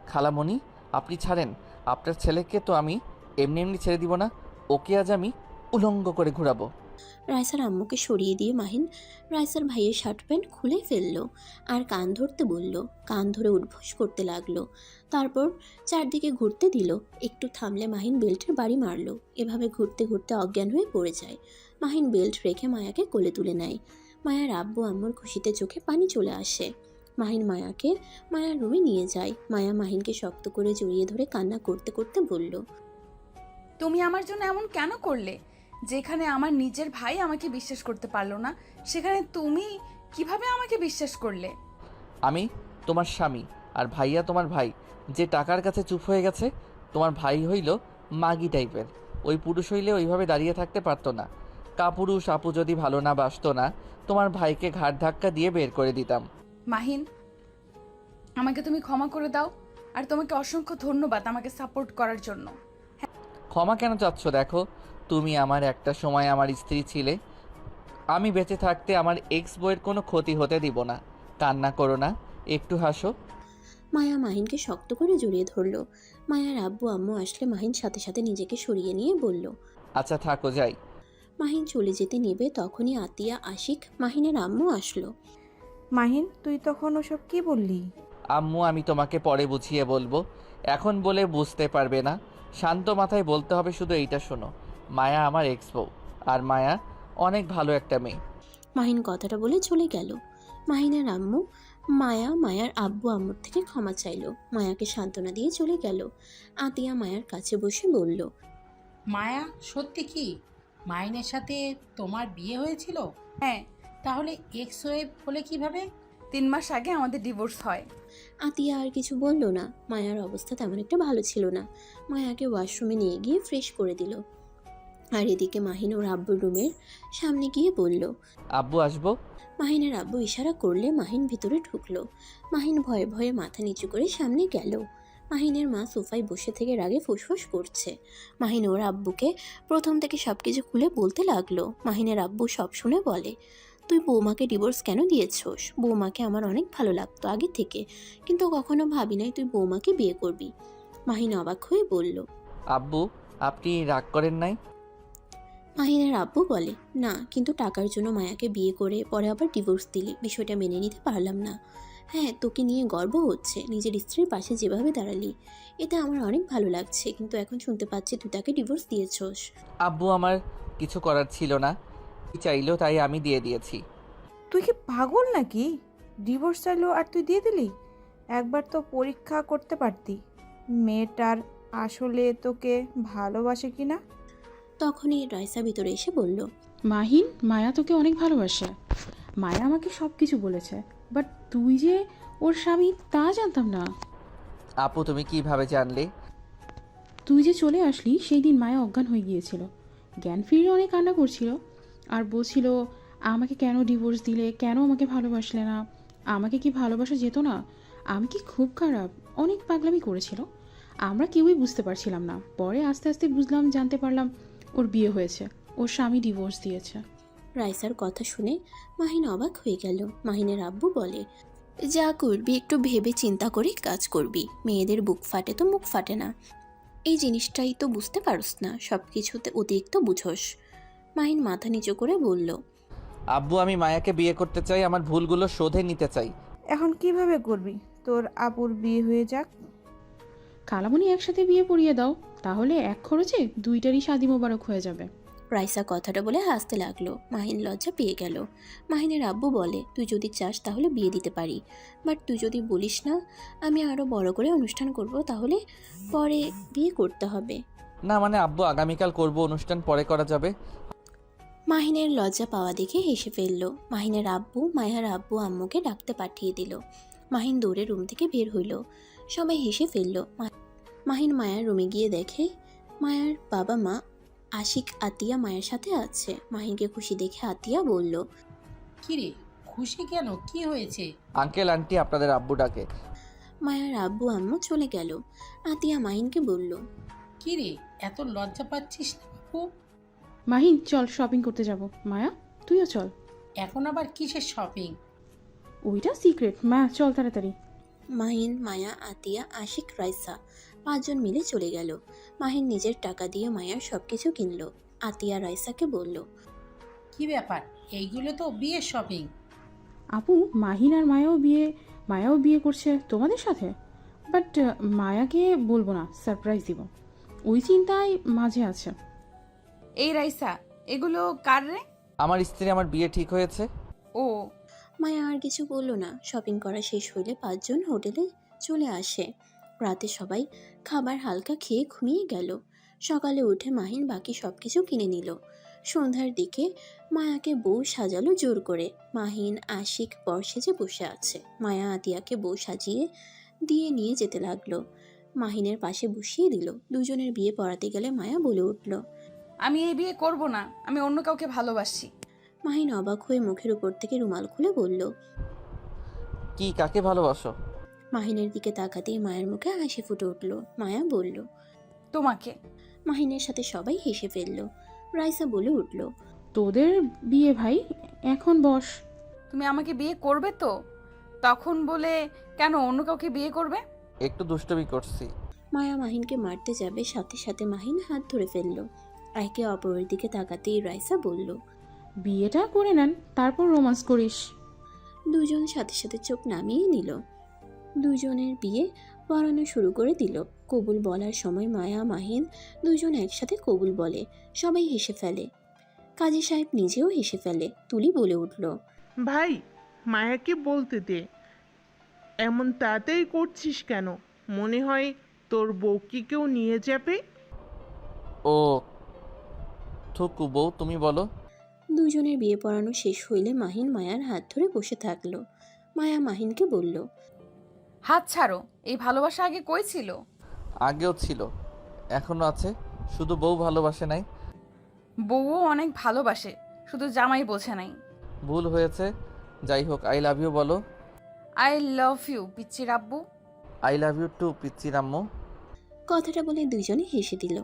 খালামণি আপনি ছাড়েন, আপনার ছেলেকে তো আমি এমনি এমনি ছেড়ে দিব না। ওকে আজ আমি উলঙ্গ করে ঘোরাবো। রাইসার আম্মুকে সরিয়ে দিয়ে মাহিন রাইসার ভাইয়ের শার্ট প্যান্ট খুলে ফেললো আর কান ধরতে বলল। কান ধরে উঠবোস করতে লাগলো। তারপর চারদিকে ঘুরতে দিল। একটু থামলে মাহিন বেল্টের বাড়ি মারলো। এভাবে ঘুরতে ঘুরতে অজ্ঞান হয়ে পড়ে যায়। মাহিন বেল্ট রেখে মায়াকে কোলে তুলে নেয়। মায়ার আব্বু আম্মুর খুশিতে চোখে পানি চলে আসে। মাহিন মায়াকে মায়ার রুমে নিয়ে যায়। মায়া মাহিনকে শক্ত করে জড়িয়ে ধরে কান্না করতে করতে বলল, তুমি আমার জন্য এমন কেন করলে? যেখানে আমার নিজের ভাই আমাকে বিশ্বাস করতে পারলো না, সেখানে তুমি কিভাবে আমাকে বিশ্বাস করলে? আমি তোমার স্বামী, আর ভাইয়া তোমার ভাই, যে টাকার কাছে চুপ হয়ে গেছে। তোমার ভাই হইল মাগি টাইপের। ওই পুরুষ হইলে ওইভাবে দাঁড়িয়ে থাকতে পারতো না। কাপুরুষ আপু যদি ভালো না বাসতো না, তোমার ভাইকে ঘাট ধাক্কা দিয়ে বের করে দিতাম। মাহিন, আমাকে তুমি ক্ষমা করে দাও। আর তোমাকে অসংখ্য ধন্যবাদ আমাকে সাপোর্ট করার জন্য। ক্ষমা কেন চাচ্ছ? দেখো, তুমি আমার একটা সময় আমার স্ত্রী ছিলে। আমি বেঁচে থাকতে আমার এক্স বইয়ের কোনো ক্ষতি হতে দিব না। কান্না করো না, একটু হাসো। মায়া মাহিনকে শক্ত করে জড়িয়ে ধরলো। মায়ার আব্বু আম্মু আসলে মাহিন সাথে সাথে নিজেকে সরিয়ে নিয়ে বলল, আচ্ছা থাকো, যাই। মাহিন চলে যেতে নেবে তখনই আতিয়া, আশিক, মাহিনের আম্মু আসলো। মাহিন তুই তখন ওসব কি বললি? আম্মু আমি তোমাকে পরে বুঝিয়ে বলবো, এখন বলে বুঝতে পারবে না। শান্ত মাথায় বলতে হবে শুধু এইটা শোনো, মায়া আমার এক্স বউ, আর মায়া অনেক ভালো একটা মেয়ে। মাহিন কথাটা বলে চলে গেল। মাহিনের আম্মু মায়ার আব্বু আম্মুর থেকে ক্ষমা চাইলো। মায়াকে সান্ত্বনা দিয়ে চলে গেল। আতিয়া মায়ার কাছে বসে বলল, মায়া, সত্যি কি মাইনের সাথে তোমার বিয়ে হয়েছিল? হ্যাঁ, তাহলে এক্স হয়ে বলে কিভাবে? 3 মাস আগে আমাদের ডিভোর্স হয়। আতিয়া আর কিছু বলল না। মায়ার অবস্থা তেমন একটা ভালো ছিল না। মায়াকে ওয়াশরুমে নিয়ে গিয়ে ফ্রেশ করে দিল। আর এদিকে মাহিন ওর আব্বুর রুমের সামনে গিয়ে বলল, আব্বু আসবো? মাহিনের আব্বু ইশারা করলে মাহিন ভিতরে ঢুকলো। মাহিন ভয়ে ভয়ে মাথা নিচু করে সামনে গেল। মাহিনের মা সোফায় বসে থেকে রাগে ফুসফুস করছে। মাহিন ওর আব্বুকে প্রথম থেকে সবকিছু খুলে বলতে লাগলো। মাহিনের আব্বু সব শুনে বলে, তুই বৌমাকে ডিভোর্স কেন দিয়েছোস? বৌমাকে আমার অনেক ভালো লাগতো আগে থেকে, কিন্তু কখনো ভাবি নাই তুই বৌমাকে বিয়ে করবি। মাহিন অবাক হয়ে বলল, আব্বু আপনি রাগ করেন নাই? মাহিনের আব্বু বলে, না, কিন্তু টাকার জন্য মায়াকে বিয়ে করে পরে আবার ডিভোর্স দিলি, বিষয়টা মেনে নিতে পারলাম না। হ্যাঁ, তোকে নিয়ে গর্ব হচ্ছে, নিজের স্ত্রীর পাশে যেভাবে দাঁড়ালি, এটা আমার অনেক ভালো লাগছে। কিন্তু এখন শুনতে পাচ্ছি তুই তাকে ডিভোর্স দিয়েছস। আব্বু আমার কিছু করার ছিল না, চাইলো তাই আমি দিয়ে দিয়েছি। তুই কি পাগল নাকি? ডিভোর্স চাইলো আর তুই দিয়ে দিলি? একবার তো পরীক্ষা করতে পারতি মেয়েটার আসলে তোকে ভালোবাসে কি না। তখনই রাইসা ভিতরে এসে বলল, মাহিন, মায়া তোকে অনেক ভালোবাসে। মায়া আমাকে সব কিছু বলেছে, বাট তুই যে ওর স্বামী তা জানতাম না। আপু তুমি কিভাবে জানলে? তুই যে চলে আসলি সেই দিন মায়া অজ্ঞান হয়ে গিয়েছিল, জ্ঞান ফিরিয়ে অনেক কান্না করছিল আর বলছিল আমাকে কেন ডিভোর্স দিলে, কেন আমাকে ভালোবাসলে না, আমাকে কি ভালোবাসা যেত না, আমি কি খুব খারাপ, অনেক পাগলামি করেছিল। আমরা কেউই বুঝতে পারছিলাম না, পরে আস্তে আস্তে বুঝলাম, জানতে পারলাম ওর বিয়ে হয়েছে, ওর স্বামী ডিভোর্স দিয়েছে। রাইসার কথা শুনে মাহিন অবাক হয়ে গেল। মাহিনের আব্বু বলে, যা করবি একটু ভেবে চিন্তা করে কাজ করবি, মেয়েদের বুক ফাটে তো মুখ ফাটে না, এই জিনিসটাই তো বুঝতে পারস না, সব কিছুতে অতিরিক্ত বুঝোস। মাহিন মাথা নিচু করে বলল, আব্বু আমি মায়াকে বিয়ে করতে চাই, আমার ভুলগুলো শোধে নিতে চাই। এখন কিভাবে করবি? তোর আপুর বিয়ে হয়ে যাক। কালামণি একসাথে বিয়ে পড়িয়ে দাও, তাহলে এক খরচে দুইটারই শাদি মোবারক হয়ে যাবে। রাইসা কথাটা বলে হাসতে লাগলো। মাহিন লজ্জা পেয়ে গেল। মাহিনের আব্বু বলে, তুই যদি চাস তাহলে বিয়ে দিতে পারি, বাট তুই যদি বলিস না আমি আরও বড় করে অনুষ্ঠান করব, তাহলে পরে বিয়ে করতে হবে। না মানে আব্বু আগামীকাল করব, অনুষ্ঠান পরে করা যাবে। মাহিনের লজ্জা পাওয়া দেখে হেসে ফেলল। মাহিনের আব্বু মায়ার আব্বু আম্মুকে ডাকতে পাঠিয়ে দিল। মাহিন দৌড়ে রুম থেকে বের হইল। সবাই হেসে ফেলল। মাহিন মায়ার রুমে গিয়ে দেখে মায়ার বাবা মা আশিক আতিয়া মায়ের সাথে আছে। মাহিনকে খুশি দেখে আতিয়া বলল, কিরে, খুশি কেন, কি হয়েছে? আঙ্কেল আন্টি আপনাদের আব্বু ডাকে। মায়ার আব্বু আম্মু চলে গেল। আতিয়া মাহিনকে বলল, কিরে, এত লজ্জা পাচ্ছিস না বাবু? মাহিন চল শপিং করতে যাব। মায়া তুইও চল। এখন আবার কিসের শপিং? ওইটা সিক্রেট, মায়া চল তাড়াতাড়ি। মাহিন, মায়া, আতিয়া, আশিক, রাইসা 5 জন মিলে চলে গেল। মাহিন নিজের টাকা দিয়ে মায়ার সব কিছু কিনল। আতিয়া রাইসাকে বলল, কি ব্যাপার, এইগুলো তো বিয়ের শপিং। আপু, মাহিন আর মায়াও বিয়ে করছে তোমাদের সাথে, বাট মায়াকে বলবো না, সারপ্রাইজ দিব, ওই চিন্তায় মাঝে আছে। এই রাইসা, এগুলো কার রে? আমার স্ত্রী, আমার বিয়ে ঠিক হয়েছে। ও, মায়া আর কিছু বলল না। শপিং করা শেষ হইলে 5 জন হোটেলে চলে আসে। রাতে সবাই খাবার হালকা খেয়ে ঘুমিয়ে গেল। সকালে উঠে মাহিন বাকি সব কিছু কিনে নিল। সন্ধ্যার দিকে মায়াকে বউ সাজালো জোর করে। মাহিন আশিক বর সেজে বসে আছে। মায়া আতিয়াকে বউ সাজিয়ে দিয়ে নিয়ে যেতে লাগলো। মাহিনের পাশে বসিয়ে দিল। দুজনের বিয়ে পড়াতে গেলে মায়া বলে উঠল, আমি এই বিয়ে করব না, আমি অন্য কাউকে ভালোবাসি। মাহিন অবাক হয়ে মুখের উপর থেকে রুমাল খুলে বলল, কি কাকে ভালোবাসো? মাহিনের দিকে তাকাতেই মায়ের মুখে হাসি ফুটে উঠল। মায়া বলল, তোমাকে। মাহিনের সাথে সবাই হেসে ফেলল। রাইসা বলে উঠল, তোদের বিয়ে ভাই, এখন বস। তুমি আমাকে বিয়ে করবে তো? তখন বলে কেন অন্য কাউকে বিয়ে করবে? একটু দুষ্টুমি করছি। মায়া মাহিনকে মারতে যাবে, সাথে সাথে মাহিন হাত ধরে ফেলল। একে অপরের দিকে তাকাতেই রাইসা বলল, বিয়েটা করে নেন, তারপর রোমান্স করিস। দুজন সাথে সাথে চোখ নামিয়ে নিল। দুজনের বিয়ে পড়ানো শুরু করে দিল। কবুল বলার সময় মায়া মাহিন দুজন একসাথে কবুল বলে। সবাই হেসে ফেলে। কাজী সাহেব নিজেও হেসে ফেলে। তুলি বলে উঠল, ভাই, মায়াকে বলতে দে, এমন তাড়াতাড়ি করছিস কেন? মনে হয় তোর বউকে কেউ নিয়ে যাবে। ও থুকু বউ, তুমি বলো। দুজনের বিয়ে পড়ানো শেষ হইলে মাহিন মায়ার হাত ধরে বসে থাকলো। মায়া মাহিনকে বলল, হাত ছাড়ো, এই ভালোবাসা আগে কই ছিল? আগেও ছিল, এখনো আছে, শুধু বউ ভালোবাসে নাই। বউও অনেক ভালোবাসে, শুধু জামাই বোঝে নাই। ভুল হয়েছে, যাই হোক। আই লাভ ইউ বলো। আই লাভ ইউ পিচ্চির আব্বু। আই লাভ ইউ টু পিচ্চির আম্মু। কথাটা বলে দুজনে হেসে দিল।